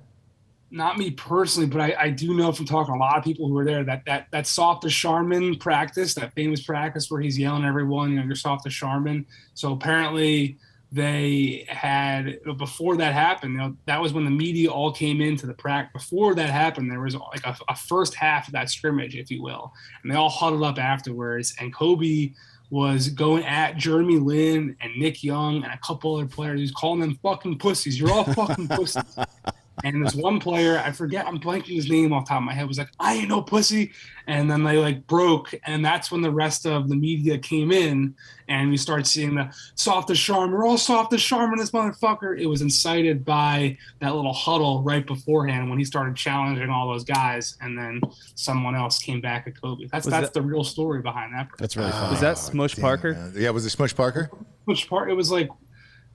Not me personally, but I do know from talking to a lot of people who were there that soft as Charmin practice, that famous practice where he's yelling at everyone, you know, you're soft as Charmin. So apparently they had, before that happened, you know, that was when the media all came into the practice. Before that happened, there was like a first half of that scrimmage, if you will, and they all huddled up afterwards. And Kobe was going at Jeremy Lin and Nick Young and a couple other players. He was calling them fucking pussies. You're all fucking pussies. And this one player, I forget, I'm blanking his name off the top of my head, was like, I ain't no pussy. And then they like broke. And that's when the rest of the media came in and we started seeing the soft as Charmin. We're all soft as Charmin, this motherfucker. It was incited by that little huddle right beforehand when he started challenging all those guys. And then someone else came back at Kobe. That's the real story behind that. That's really funny. Was that Smush Parker? Man. Yeah, was it Smush Parker? Smush Parker. It was like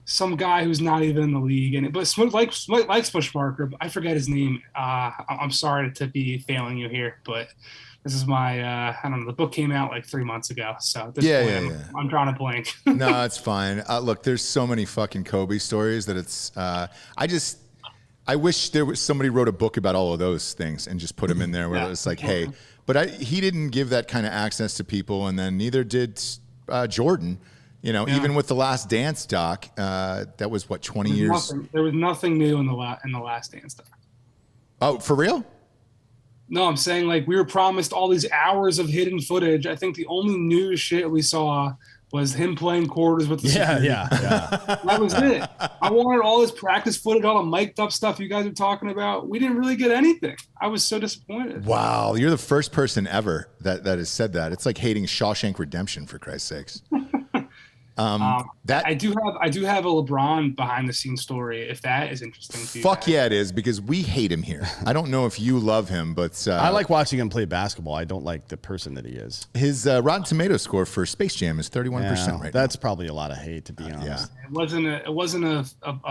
some guy who's not even in the league, and but like Smush Parker, but I forget his name. I'm sorry to be failing you here, but this is my I don't know. The book came out like 3 months ago, so at this point, I'm drawing a blank. No, it's fine. Look, there's so many fucking Kobe stories that it's. I wish there was somebody wrote a book about all of those things and just put them in there where it was like, hey, but he didn't give that kind of access to people, and then neither did Jordan. You know, even with the Last Dance doc, that was what, 20 years. There was nothing new in the Last Dance doc. Oh, for real? No, I'm saying, like, we were promised all these hours of hidden footage. I think the only new shit we saw was him playing quarters with the security. Yeah. That was it. I wanted all this practice footage, all the mic'd up stuff you guys are talking about. We didn't really get anything. I was so disappointed. Wow, you're the first person ever that has said that. It's like hating Shawshank Redemption, for Christ's sakes. I do have a LeBron behind the scenes story, if that is interesting to you. Fuck yeah, it is, because we hate him here. I don't know if you love him, but I like watching him play basketball. I don't like the person that he is. His Rotten Tomato score for Space Jam is 31% right That's probably a lot of hate, to be honest. Yeah. It wasn't a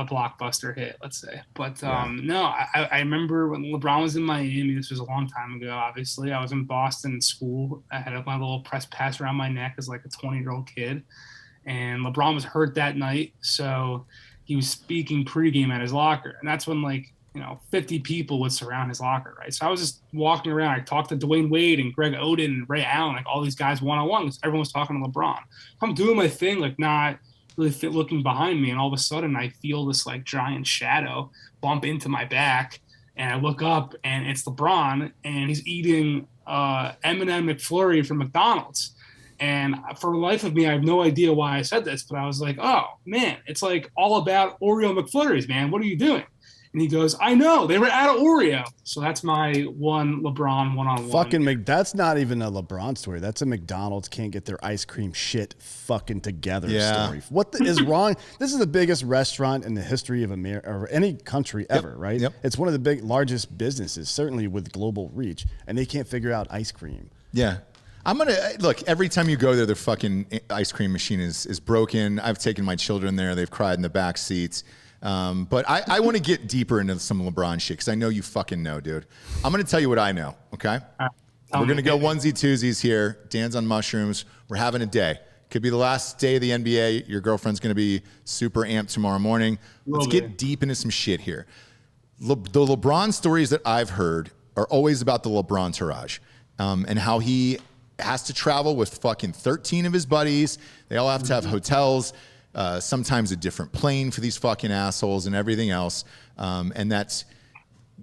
blockbuster hit, let's say. But no, I remember when LeBron was in Miami. This was a long time ago. Obviously, I was in Boston in school. I had my little press pass around my neck as like a 20-year-old kid. And LeBron was hurt that night, so he was speaking pregame at his locker. And that's when, like, you know, 50 people would surround his locker, right? So I was just walking around. I talked to Dwayne Wade and Greg Oden and Ray Allen, like all these guys one-on-one, because everyone was talking to LeBron. I'm doing my thing, like not really looking behind me, and all of a sudden I feel this, like, giant shadow bump into my back, and I look up, and it's LeBron, and he's eating M&M McFlurry from McDonald's. And for the life of me, I have no idea why I said this, but I was like, oh, man, it's like all about Oreo McFlurries, man. What are you doing? And he goes, I know. They were out of Oreo. So that's my one LeBron one-on-one. Fucking that's not even a LeBron story. That's a McDonald's can't get their ice cream shit fucking together story. What is wrong? This is the biggest restaurant in the history of America or any country ever, right? Yep. It's one of the largest businesses, certainly with global reach, and they can't figure out ice cream. Yeah. I'm going to look, every time you go there, the fucking ice cream machine is broken. I've taken my children there. They've cried in the back seats. But I want to get deeper into some LeBron shit because I know you fucking know, dude. I'm going to tell you what I know, okay? We're going to go onesie twosies here. Dan's on mushrooms. We're having a day. Could be the last day of the NBA. Your girlfriend's going to be super amped tomorrow morning. Let's get deep into some shit here. The LeBron stories that I've heard are always about the LeBron entourage and how he has to travel with fucking 13 of his buddies. They all have to have hotels, sometimes a different plane for these fucking assholes and everything else. And that's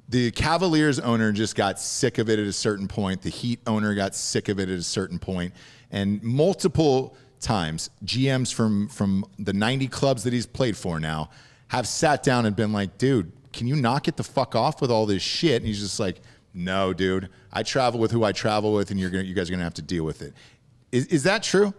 the Cavaliers owner just got sick of it at a certain point. The Heat owner got sick of it at a certain point. And multiple times, GMs from the 90 clubs that he's played for now have sat down and been like, dude, can you not get the fuck off with all this shit? And he's just like, no, dude, I travel with who I travel with, and you guys are going to have to deal with it. Is that true?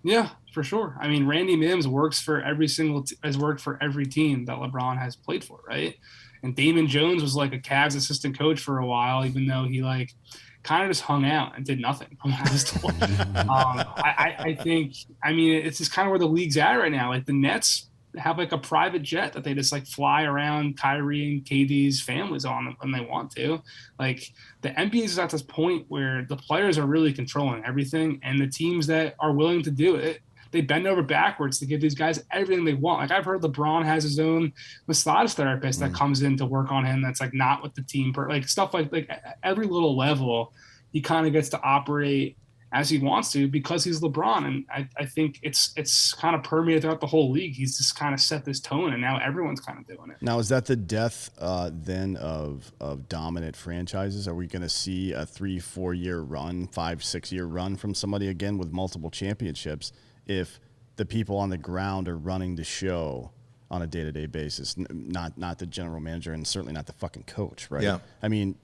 Yeah, for sure. I mean, Randy Mims works for has worked for every team that LeBron has played for, right? And Damon Jones was like a Cavs assistant coach for a while, even though he like kind of just hung out and did nothing from what I was told. I think, I mean, it's just kind of where the league's at right now. Like the Nets have like a private jet that they just like fly around Kyrie and KD's families on when they want to. Like the NBA is at this point where the players are really controlling everything, and the teams that are willing to do it, they bend over backwards to give these guys everything they want. Like I've heard LeBron has his own massage therapist that comes in to work on him. That's like not with the team, like stuff like every little level, he kind of gets to operate as he wants to because he's LeBron. And I think it's kind of permeated throughout the whole league. He's just kind of set this tone, and now everyone's kind of doing it. Now, is that the death then of dominant franchises? Are we going to see a 3-4 year run, 5-6 year run from somebody again with multiple championships if the people on the ground are running the show on a day-to-day basis, not the general manager and certainly not the fucking coach, right? Yeah. I mean,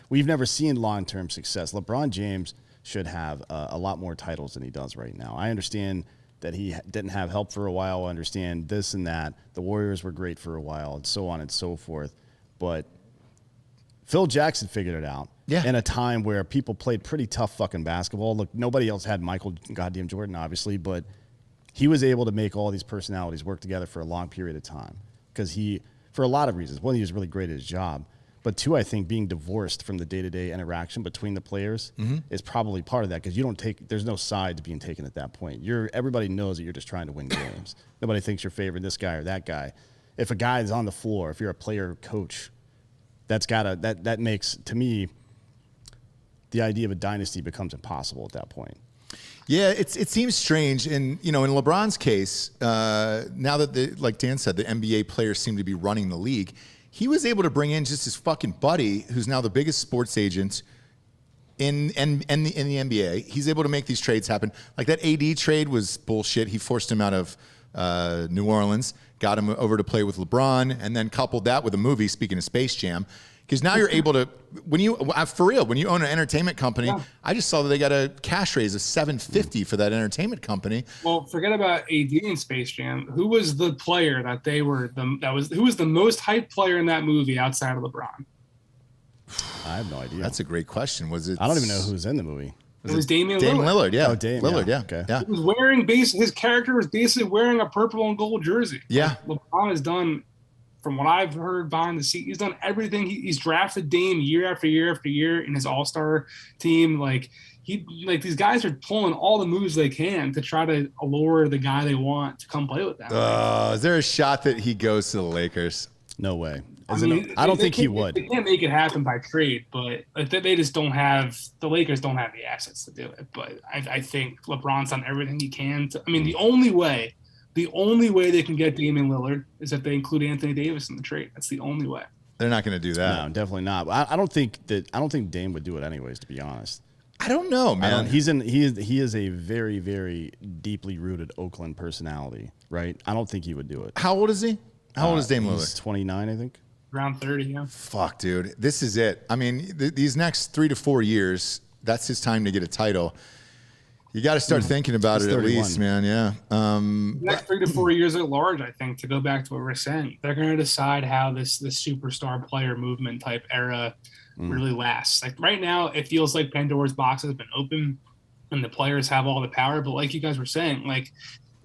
we've never seen long-term success. LeBron James should have a lot more titles than he does right now. I understand that he didn't have help for a while. I understand this and that. The Warriors were great for a while and so on and so forth. But Phil Jackson figured it out in a time where people played pretty tough fucking basketball. Look, nobody else had Michael goddamn Jordan, obviously, but he was able to make all these personalities work together for a long period of time because for a lot of reasons. One, he was really great at his job. But two, I think being divorced from the day-to-day interaction between the players is probably part of that because there's no sides being taken at that point. Everybody knows that you're just trying to win games. Nobody thinks you're favoring this guy or that guy. If a guy is on the floor, if you're a player coach, that makes, to me, the idea of a dynasty becomes impossible at that point. Yeah, it seems strange. And, in LeBron's case, now that, like Dan said, the NBA players seem to be running the league, he was able to bring in just his fucking buddy, who's now the biggest sports agent in the NBA. He's able to make these trades happen. Like that AD trade was bullshit. He forced him out of New Orleans, got him over to play with LeBron, and then coupled that with a movie, speaking of Space Jam. Because now you're able to, when you own an entertainment company, I just saw that they got a cash raise of $750 for that entertainment company. Well, forget about AD and Space Jam. Who was the player that who was the most hyped player in that movie outside of LeBron? I have no idea. That's a great question. Was it? I don't even know who was in the movie. It was Damian Lillard. Yeah. Oh, Dame Lillard. Yeah. Okay. Yeah. He was wearing his character was basically wearing a purple and gold jersey. Yeah. Like, LeBron has done, from what I've heard behind the scenes, he's done everything. He's drafted Dame year after year after year in his All-Star team. Like these guys are pulling all the moves they can to try to allure the guy they want to come play with them. Is there a shot that he goes to the Lakers? No way. I don't think he would. They can't make it happen by trade, but they just don't have – the Lakers don't have the assets to do it. But I think LeBron's done everything he can to – I mean, the only way they can get Damian Lillard is if they include Anthony Davis in the trade. That's the only way. They're not going to do that. No, definitely not. I don't think Dame would do it anyways, to be honest. I don't know, man. He is a very, very deeply rooted Oakland personality, right? I don't think he would do it. How old is he? How old is Dame Lillard? He's 29, I think. Around 30, yeah. Fuck, dude. This is it. I mean, these next 3 to 4 years, that's his time to get a title. You got to start thinking about it 31. At least, man. Yeah. The next 3 to 4 years at large, I think, to go back to what we're saying, they're going to decide how this superstar player movement type era really lasts. Like right now, it feels like Pandora's box has been open and the players have all the power. But like you guys were saying, like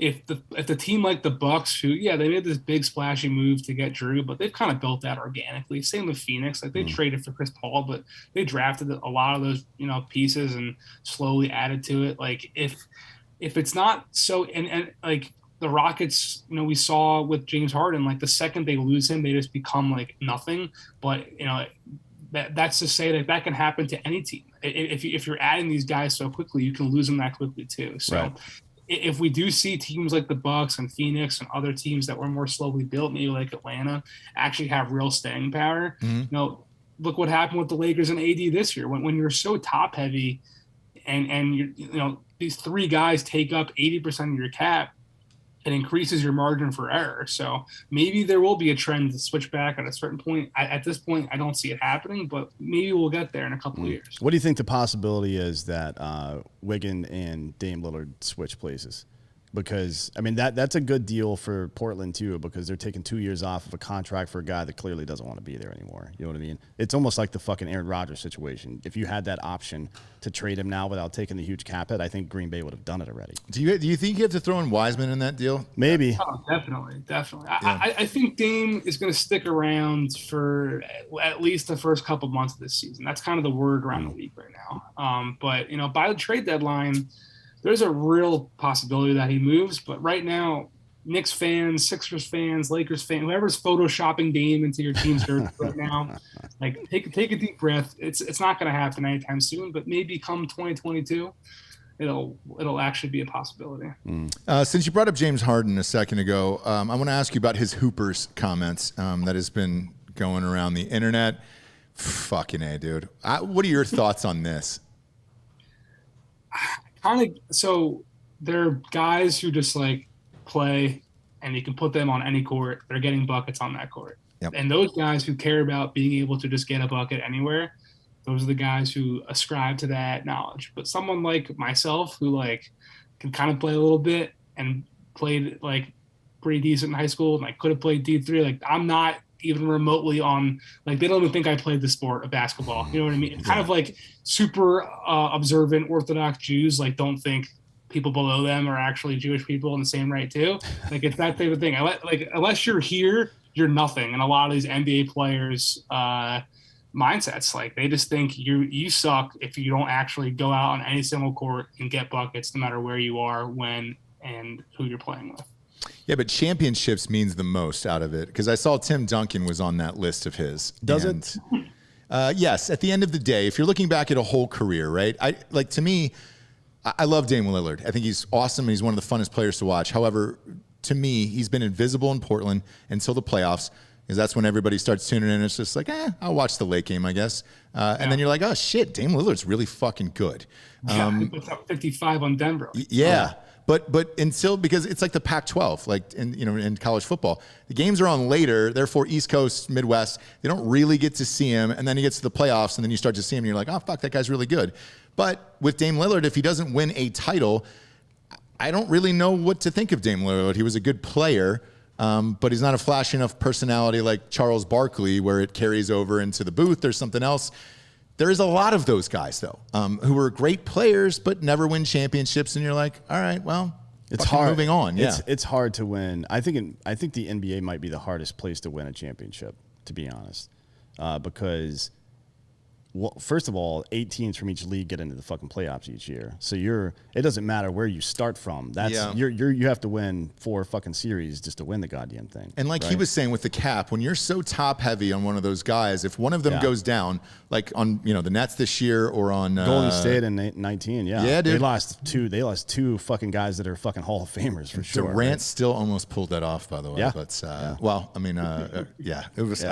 if the team like the Bucks, who they made this big splashy move to get Drew, but they've kind of built that organically. Same with Phoenix, like they traded for Chris Paul, but they drafted a lot of those pieces and slowly added to it. Like if it's not so, and like the Rockets, we saw with James Harden, like the second they lose him, they just become like nothing. But that's to say that can happen to any team. If you're adding these guys so quickly, you can lose them that quickly too. So. Right. If we do see teams like the Bucks and Phoenix and other teams that were more slowly built, maybe like Atlanta, actually have real staying power, look what happened with the Lakers and AD this year. When you're so top heavy, and you these three guys take up 80% of your cap, it increases your margin for error. So maybe there will be a trend to switch back at a certain point. At this point, I don't see it happening, but maybe we'll get there in a couple of years. What do you think the possibility is that Wiggin and Dame Lillard switch places? Because, I mean, that's a good deal for Portland, too, because they're taking 2 years off of a contract for a guy that clearly doesn't want to be there anymore. You know what I mean? It's almost like the fucking Aaron Rodgers situation. If you had that option to trade him now without taking the huge cap hit, I think Green Bay would have done it already. Do you think you have to throw in Wiseman in that deal? Maybe. Oh, definitely. Yeah. I think Dame is going to stick around for at least the first couple months of this season. That's kind of the word around the league right now. But, by the trade deadline, there's a real possibility that he moves, but right now, Knicks fans, Sixers fans, Lakers fans, whoever's photoshopping Dame into your team's jersey right now, like take a deep breath. It's not going to happen anytime soon, but maybe come 2022, it'll actually be a possibility. Since you brought up James Harden a second ago, I want to ask you about his Hoopers comments that has been going around the internet. Fucking A, dude. What are your thoughts on this? So there are guys who just like play and you can put them on any court. They're getting buckets on that court. Yep. And those guys who care about being able to just get a bucket anywhere, those are the guys who ascribe to that knowledge. But someone like myself who like can kind of play a little bit and played like pretty decent in high school and I could have played D3, like I'm not even remotely on, like they don't even think I played the sport of basketball. You know what I mean? Kind of like super observant Orthodox Jews, like don't think people below them are actually Jewish people in the same right too. Like it's that type of thing. Like unless you're here, you're nothing. And a lot of these NBA players mindsets, like they just think you suck if you don't actually go out on any single court and get buckets no matter where you are, when, and who you're playing with. Yeah, but championships means the most out of it because I saw Tim Duncan was on that list of his. Does it? Yes. At the end of the day, if you're looking back at a whole career, right? To me, I love Dame Lillard. I think he's awesome and he's one of the funnest players to watch. However, to me, he's been invisible in Portland until the playoffs because that's when everybody starts tuning in. It's just like, I'll watch the late game, I guess. And then you're like, oh shit, Dame Lillard's really fucking good. He puts up 55 on Denver. Yeah. But until, because it's like the Pac-12, like in college football, the games are on later. Therefore, East Coast, Midwest, they don't really get to see him. And then he gets to the playoffs, and then you start to see him, and you're like, oh fuck, that guy's really good. But with Dame Lillard, if he doesn't win a title, I don't really know what to think of Dame Lillard. He was a good player, but he's not a flashy enough personality like Charles Barkley, where it carries over into the booth or something else. There is a lot of those guys, though, who are great players but never win championships, and you're like, all right, well, it's hard. Moving on. Yeah, it's hard to win. I think the NBA might be the hardest place to win a championship, to be honest, because. Well, first of all, 8 teams from each league get into the fucking playoffs each year. So it doesn't matter where you start from. You have to win 4 fucking series just to win the goddamn thing. And like he was saying with the cap, when you're so top heavy on one of those guys, if one of them goes down, like on the Nets this year or on Golden State in 19, dude. They lost 2 fucking guys that are fucking Hall of Famers for sure. Durant still almost pulled that off, by the way. Yeah. But well, I mean, it was.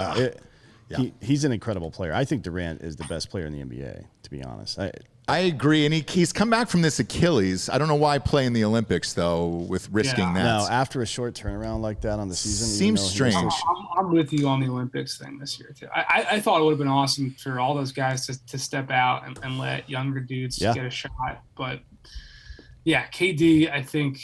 Yeah. He's an incredible player. I think Durant is the best player in the NBA, to be honest. I agree, and he's come back from this Achilles. I don't know why play in the Olympics, though, with risking that. No, after a short turnaround like that on the season. Seems strange. I'm with you on the Olympics thing this year, too. I thought it would have been awesome for all those guys to step out and let younger dudes get a shot. But, yeah, KD, I think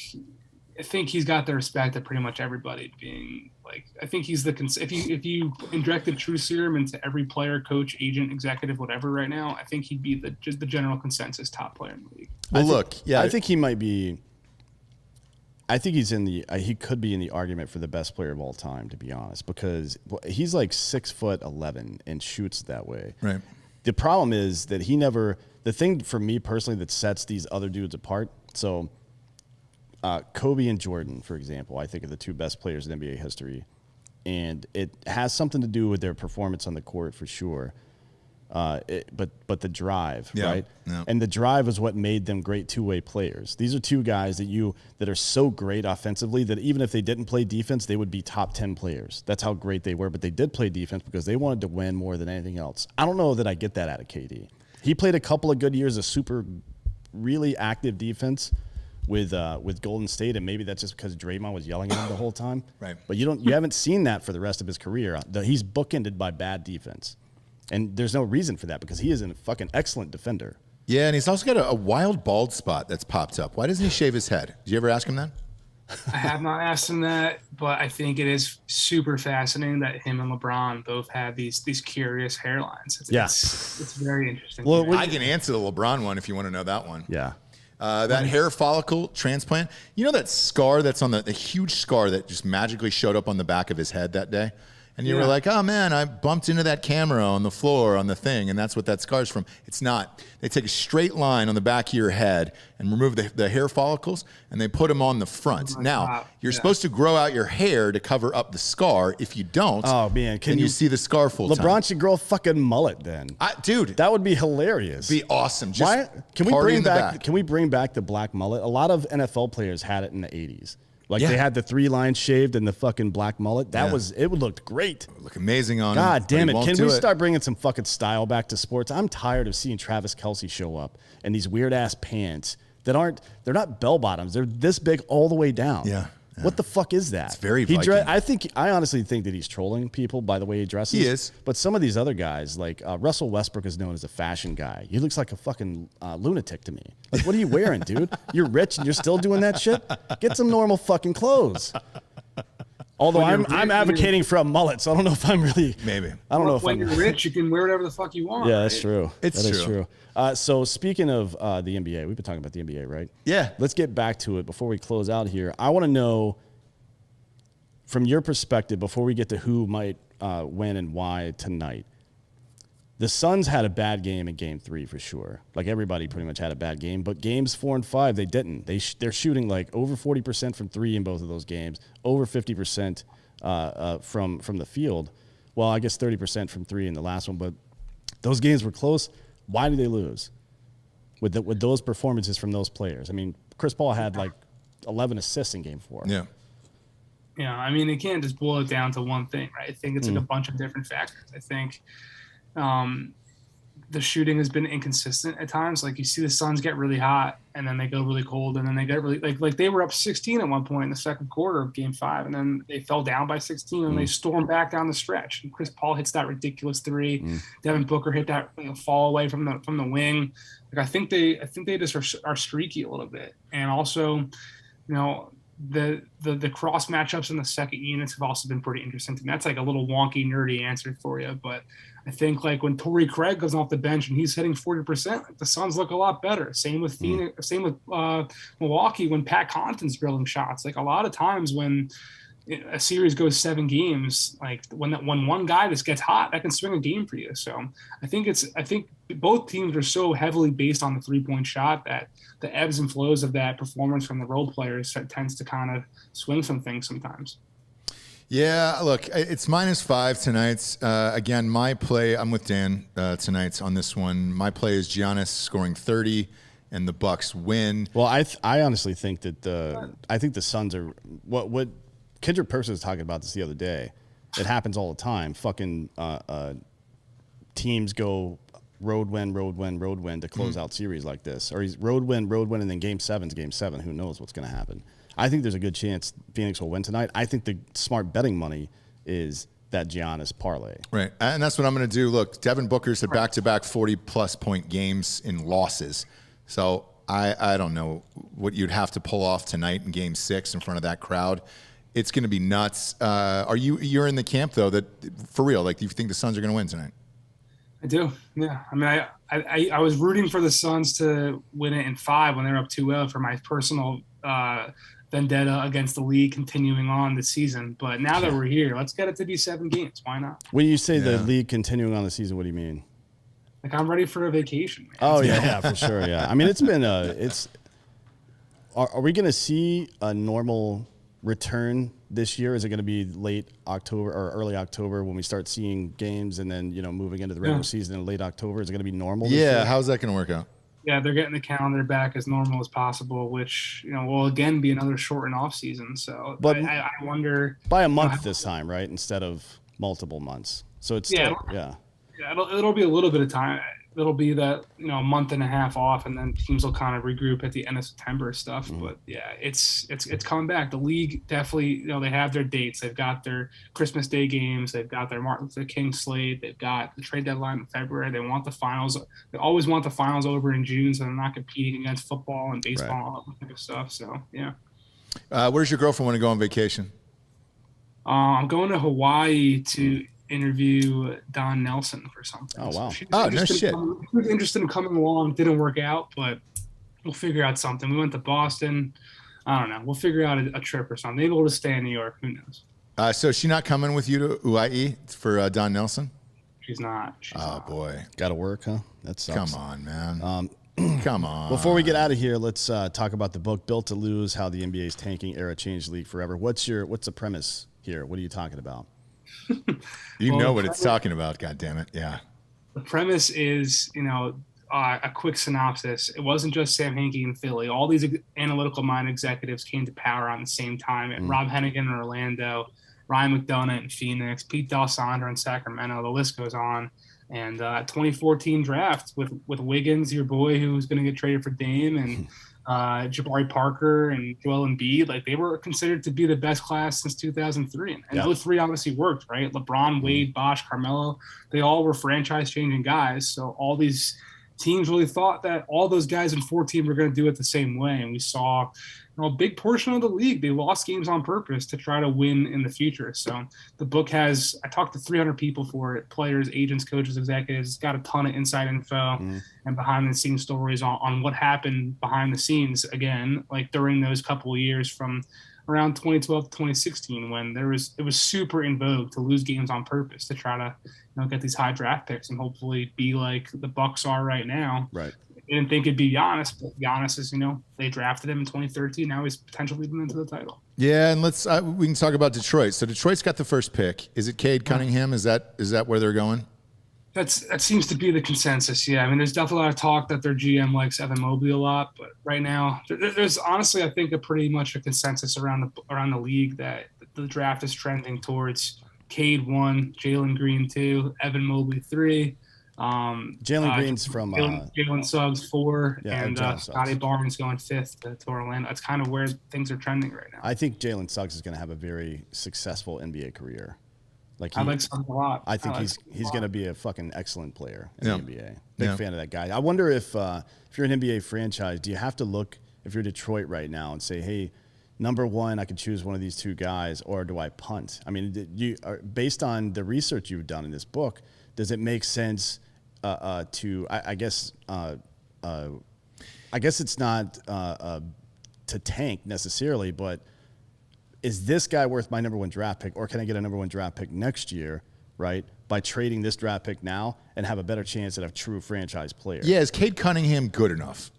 he's got the respect of pretty much everybody being – like, I think he's if you injected true serum into every player, coach, agent, executive, whatever right now, I think he'd be the general consensus top player in the league. Well, I think he might be I think he's in the he could be in the argument for the best player of all time, to be honest, because he's like 6'11" and shoots that way. Right. The problem is that he never. The thing for me personally that sets these other dudes apart. So, Kobe and Jordan, for example, I think are the two best players in NBA history, and it has something to do with their performance on the court for sure. But the drive, right? Yeah. And the drive is what made them great two-way players. These are two guys that are so great offensively that even if they didn't play defense, they would be top 10 players. That's how great they were. But they did play defense because they wanted to win more than anything else. I don't know that I get that out of KD. He played a couple of good years of really active defense with Golden State, and maybe that's just because Draymond was yelling at him the whole time. Right. But you haven't seen that for the rest of his career. He's bookended by bad defense. And there's no reason for that because he is a fucking excellent defender. Yeah, and he's also got a wild bald spot that's popped up. Why doesn't he shave his head? Did you ever ask him that? I have not asked him that, but I think it is super fascinating that him and LeBron both have these curious hairlines. It's very interesting. Well, I can answer the LeBron one if you want to know that one. Yeah. That hair follicle transplant. You know that scar that's on the huge scar that just magically showed up on the back of his head that day? And you were like, oh, man, I bumped into that camera on the floor on the thing, and that's what that scar's from. It's not. They take a straight line on the back of your head and remove the hair follicles, and they put them on the front. Now, you're supposed to grow out your hair to cover up the scar. If you don't, then you see the scar full time. LeBron should grow a fucking mullet then. Dude. That would be hilarious. Be awesome. Just Can we bring back the black mullet? A lot of NFL players had it in the 80s. Like they had the 3 lines shaved and the fucking black mullet. It would look great. It would look amazing on God him. damn it. Can we start bringing some fucking style back to sports? I'm tired of seeing Travis Kelce show up in these weird ass pants that they're not bell bottoms. They're this big all the way down. Yeah. What the fuck is that? It's very Viking. I honestly think that he's trolling people by the way he dresses. He is. But some of these other guys, like Russell Westbrook is known as a fashion guy. He looks like a fucking lunatic to me. Like, what are you wearing, dude? You're rich and you're still doing that shit? Get some normal fucking clothes. Although I'm advocating for a mullet, so I don't know if I'm really. Maybe. I don't know if when you're rich, you can wear whatever the fuck you want. Yeah, that's true. That is true. So speaking of the NBA, we've been talking about the NBA, right? Yeah. Let's get back to it before we close out here. I want to know, from your perspective, before we get to who might win and why tonight, the Suns had a bad game in Game 3 for sure. Like everybody pretty much had a bad game, but games 4 and 5 they didn't. They're shooting like over 40% from 3 in both of those games, over 50% from the field. Well, I guess 30% from 3 in the last one, but those games were close. Why did they lose with those performances from those players? I mean, Chris Paul had like 11 assists in Game 4. Yeah. Yeah, I mean, it can't just boil it down to one thing, right? I think it's like a bunch of different factors. I think the shooting has been inconsistent at times. Like you see the Suns get really hot and then they go really cold and then they get really like they were up 16 at one point in the second quarter of Game 5 and then they fell down by 16 and they stormed back down the stretch. And Chris Paul hits that ridiculous 3. Devin Booker hit that fall away from the wing. Like I think they just are streaky a little bit. And also, you know, the cross matchups in the second units have also been pretty interesting. And that's like a little wonky, nerdy answer for you. But I think like when Torrey Craig goes off the bench and he's hitting 40%, the Suns look a lot better. Same with Phoenix, same with Milwaukee when Pat Connaughton's drilling shots. Like a lot of times when a series goes 7 games, like when one guy just gets hot, that can swing a game for you. So I think both teams are so heavily based on the 3-point shot that the ebbs and flows of that performance from the role players tends to kind of swing some things sometimes. Yeah, look, it's -5 tonight. Again, my play, I'm with Dan tonight on this one. My play is Giannis scoring 30 and the Bucks win. Well, I honestly think that the Suns are what Kendrick Perkins was talking about this the other day. It happens all the time. Fucking teams go road win to close out series like this. Or he's road win, and then Game 7's Game 7. Who knows what's going to happen? I think there's a good chance Phoenix will win tonight. I think the smart betting money is that Giannis parlay. Right, and that's what I'm going to do. Look, Devin Booker's had back-to-back 40-plus point games in losses. So I don't know what you'd have to pull off tonight in Game 6 in front of that crowd. It's going to be nuts. You're in the camp, though, that for real, like, do you think the Suns are going to win tonight? I do, yeah. I mean, I was rooting for the Suns to win it in 5 when they were up 2-0 for my personal vendetta against the league continuing on this season. But now that we're here, let's get it to be 7 games. Why not? When you say the league continuing on the season, what do you mean? Like, I'm ready for a vacation, man. Oh, yeah, for sure, yeah. I mean, it's been are we going to see a normal return this year? Is it going to be late October or early October when we start seeing games and then, moving into the regular season in late October? Is it going to be normal this year? How's that going to work out? Yeah, they're getting the calendar back as normal as possible, which, will again be another shortened off season. So but I wonder. By a month this time, right? Instead of multiple months. So it's still, it'll be a little bit of time. It'll be that, a month and a half off, and then teams will kind of regroup at the end of September stuff. But yeah, it's coming back. The league definitely, they have their dates. They've got their Christmas Day games. They've got their Martin Luther King slate. They've got the trade deadline in February. They want the finals. They always want the finals over in June, so they're not competing against football and baseball and all that type of stuff. So yeah. Where's your girlfriend want to go on vacation? I'm going to Hawaii to interview Don Nelson for something. Oh, wow. So no shit. She was interested in coming along. Didn't work out, but we'll figure out something. We went to Boston. I don't know. We'll figure out a trip or something. Maybe we'll just stay in New York. Who knows? So is she not coming with you to Hawaii for Don Nelson? She's not. Boy. Got to work, huh? That sucks. Come on, man. Come on. Before we get out of here, let's talk about the book, Built to Lose, How the NBA's Tanking Era Changed the League Forever. What's the premise here? What are you talking about? You know what it's talking about, goddammit. Yeah. The premise is, a quick synopsis. It wasn't just Sam Hinkie in Philly. All these analytical mind executives came to power on the same time. And Rob Hennigan in Orlando, Ryan McDonough in Phoenix, Pete D'Alessandro in Sacramento. The list goes on. And 2014 draft with Wiggins, your boy, who's going to get traded for Dame, and Jabari Parker and Joel Embiid, like, they were considered to be the best class since 2003. And those three obviously worked, right? LeBron, Wade, Bosh, Carmelo, they all were franchise-changing guys. So all these teams really thought that all those guys in 14 were going to do it the same way. And we saw a big portion of the league, they lost games on purpose to try to win in the future. So the book I talked to 300 people for it, players, agents, coaches, executives. It's got a ton of inside info and behind the scenes stories on what happened behind the scenes, again, like during those couple of years from around 2012 to 2016, when it was super in vogue to lose games on purpose to try to get these high draft picks and hopefully be like the Bucks are right now. Right. I didn't think it'd be Giannis, but Giannis is, they drafted him in 2013. Now he's potentially leading into the title. Yeah, and we can talk about Detroit. So Detroit's got the first pick. Is it Cade Cunningham? Is that where they're going? That seems to be the consensus. Yeah, I mean, there's definitely a lot of talk that their GM likes Evan Mobley a lot, but right now there's honestly, I think, pretty much a consensus around the league that the draft is trending towards Cade 1, Jalen Green 2, Evan Mobley 3. Jalen Green's from Jalen Suggs 4, and Scotty Suggs. Barnes going 5th to Orlando. That's kind of where things are trending right now. I think Jalen Suggs is going to have a very successful NBA career. I like Suggs a lot. I think he's going to be a fucking excellent player in the NBA. Big fan of that guy. I wonder if you're an NBA franchise, do you have to look, if you're Detroit right now, and say, hey, number one, I could choose one of these two guys, or do I punt? I mean, based on the research you've done in this book, does it make sense to, I guess it's not to tank necessarily, but is this guy worth my number one draft pick, or can I get a number one draft pick next year, right, by trading this draft pick now and have a better chance at a true franchise player? Yeah, is Cade Cunningham good enough?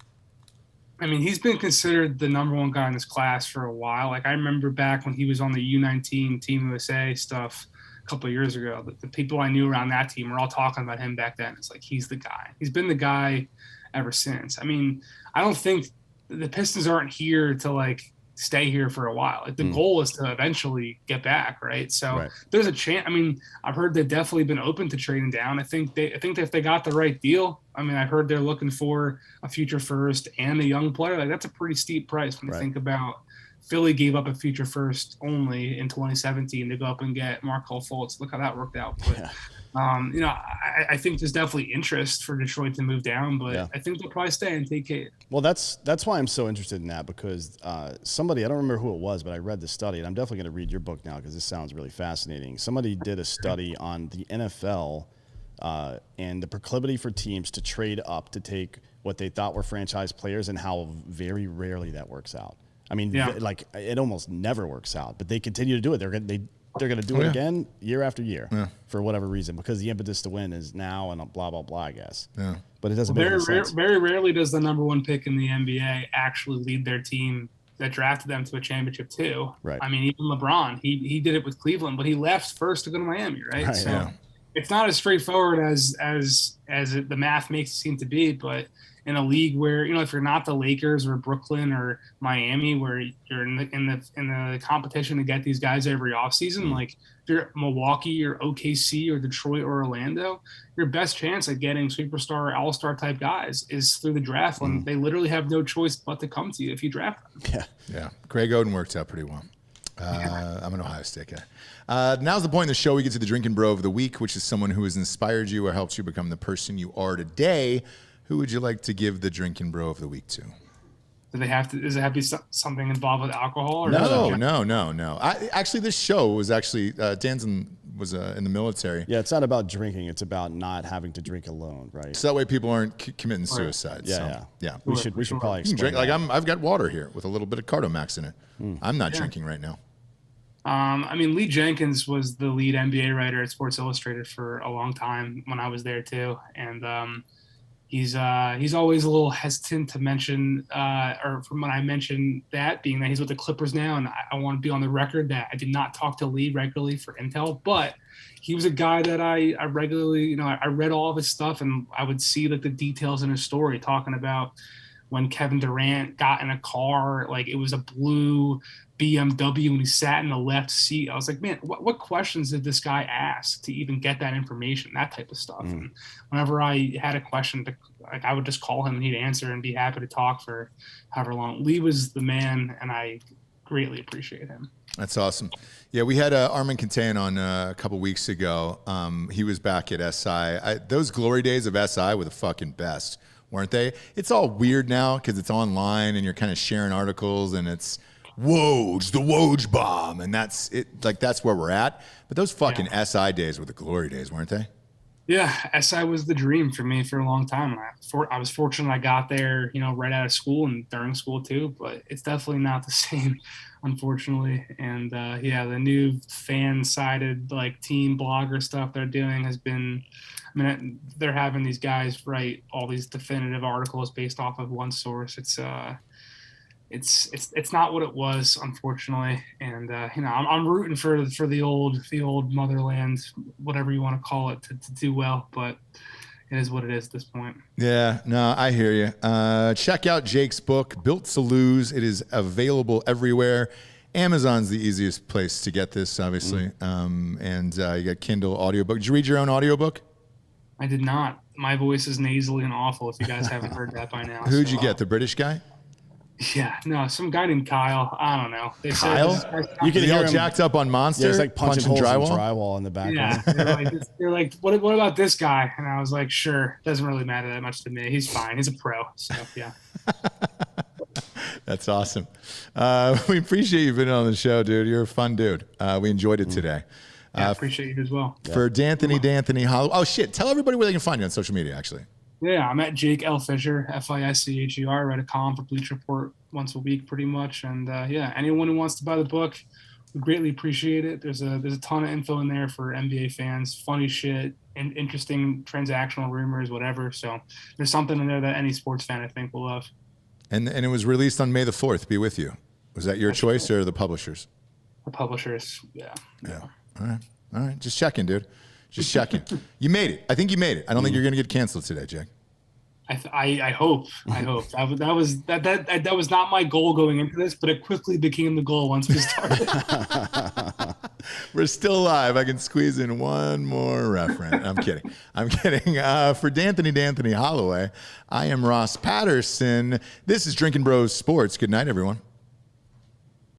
I mean, he's been considered the number one guy in this class for a while. Like, I remember back when he was on the U19 Team USA stuff a couple of years ago, the people I knew around that team were all talking about him back then. It's like, he's the guy. He's been the guy ever since. I mean, I don't think the Pistons aren't here to, like, stay here for a while. Like, the goal is to eventually get back, right? So there's a chance. I mean, I've heard they've definitely been open to trading down. I think if they got the right deal, I mean, I've heard they're looking for a future first and a young player. Like, that's a pretty steep price when you think about Philly gave up a future first only in 2017 to go up and get Markelle Fultz. Look how that worked out. But, I think there's definitely interest for Detroit to move down, but I think they'll probably stay and take Cade. Well, that's why I'm so interested in that, because somebody, I don't remember who it was, but I read the study, and I'm definitely going to read your book now because this sounds really fascinating. Somebody did a study on the NFL and the proclivity for teams to trade up to take what they thought were franchise players and how very rarely that works out. I mean, like it almost never works out, but they continue to do it. They're going to do it again year after year for whatever reason, because the impetus to win is now and blah, blah, blah, I guess. Yeah. But it doesn't make any sense. Very rarely does the number one pick in the NBA actually lead their team that drafted them to a championship too. Right. I mean, even LeBron, he did it with Cleveland, but he left first to go to Miami, right? So it's not as straightforward as the math makes it seem to be, but in a league where, if you're not the Lakers or Brooklyn or Miami, where you're in the competition to get these guys every offseason, like if you're Milwaukee or OKC or Detroit or Orlando, your best chance at getting superstar or all-star type guys is through the draft when they literally have no choice but to come to you if you draft them. Yeah. Greg Oden works out pretty well. I'm an Ohio State guy. Now's the point in the show we get to the Drinkin' Bro of the week, which is someone who has inspired you or helps you become the person you are today. Who would you like to give the Drinkin' Bro of the week to? Does it have to be something involved with alcohol? Or No. Actually, this show was actually Dan was in the military. Yeah, it's not about drinking. It's about not having to drink alone, right? So that way people aren't committing suicide. Yeah. We should probably explain drink. That. Like I've got water here with a little bit of Cardomax in it. I'm not drinking right now. I mean, Lee Jenkins was the lead NBA writer at Sports Illustrated for a long time when I was there too, and he's always a little hesitant to mention, or from when I mentioned that, being that he's with the Clippers now, and I want to be on the record that I did not talk to Lee regularly for intel, but he was a guy that I regularly, I read all of his stuff, and I would see like the details in his story, talking about when Kevin Durant got in a car, like it was a blue BMW and he sat in the left seat. I was like, man, what questions did this guy ask to even get that information, that type of stuff? And whenever I had a question, I would just call him and he'd answer and be happy to talk for however long. Lee was the man, and I greatly appreciate him. That's awesome. Yeah, we had Armin Kantayan on a couple weeks ago. He was back at SI. Those glory days of SI were the fucking best, weren't they? It's all weird now because it's online and you're kind of sharing articles and it's Woj, the Woj bomb, and that's it. Like that's where we're at. But those fucking SI days were the glory days, weren't they? Yeah, SI was the dream for me for a long time. I was fortunate I got there, right out of school and during school too. But it's definitely not the same, unfortunately. And the new fan-sided like team blogger stuff they're doing has been. I mean, they're having these guys write all these definitive articles based off of one source. It's not what it was, unfortunately, and I'm rooting for the old motherland, whatever you want to call it, to do well, but it is what it is at this point. Yeah, no, I hear you. Check out Jake's book, Built to Lose. It is available everywhere. Amazon's the easiest place to get this, obviously, and you got Kindle audiobook. Did you read your own audiobook? I did not. My voice is nasally and awful. If you guys haven't heard that by now, who'd you get? The British guy? Yeah, no, some guy named Kyle. I don't know. They Kyle? You can hear him jacked up on Monster. Yeah, it's like punching holes drywall? in drywall in the background. Yeah, they're like, what about this guy? And I was like, sure, doesn't really matter that much to me. He's fine. He's a pro. So yeah. That's awesome. We appreciate you being on the show, dude. You're a fun dude. We enjoyed it today. Yeah, appreciate you as well. For D'Anthony Holloway. Oh shit! Tell everybody where they can find you on social media. Actually. Yeah, I'm at Jake L. Fischer, Fischer. I write a column for Bleacher Report once a week pretty much. And anyone who wants to buy the book, we greatly appreciate it. There's a ton of info in there for NBA fans, funny shit, and interesting transactional rumors, whatever. So there's something in there that any sports fan, I think, will love. And it was released on May the 4th. Be with you. Was that your choice or the publishers? The publishers, yeah. All right. Just checking, dude. Just checking. You made it. I think you made it. I don't think you're going to get canceled today, Jake. I hope. That was not my goal going into this, but it quickly became the goal once we started. We're still live. I can squeeze in one more reference. I'm kidding. For D'Anthony Hollaway, I am Ross Patterson. This is Drinkin' Bros Sports. Good night, everyone.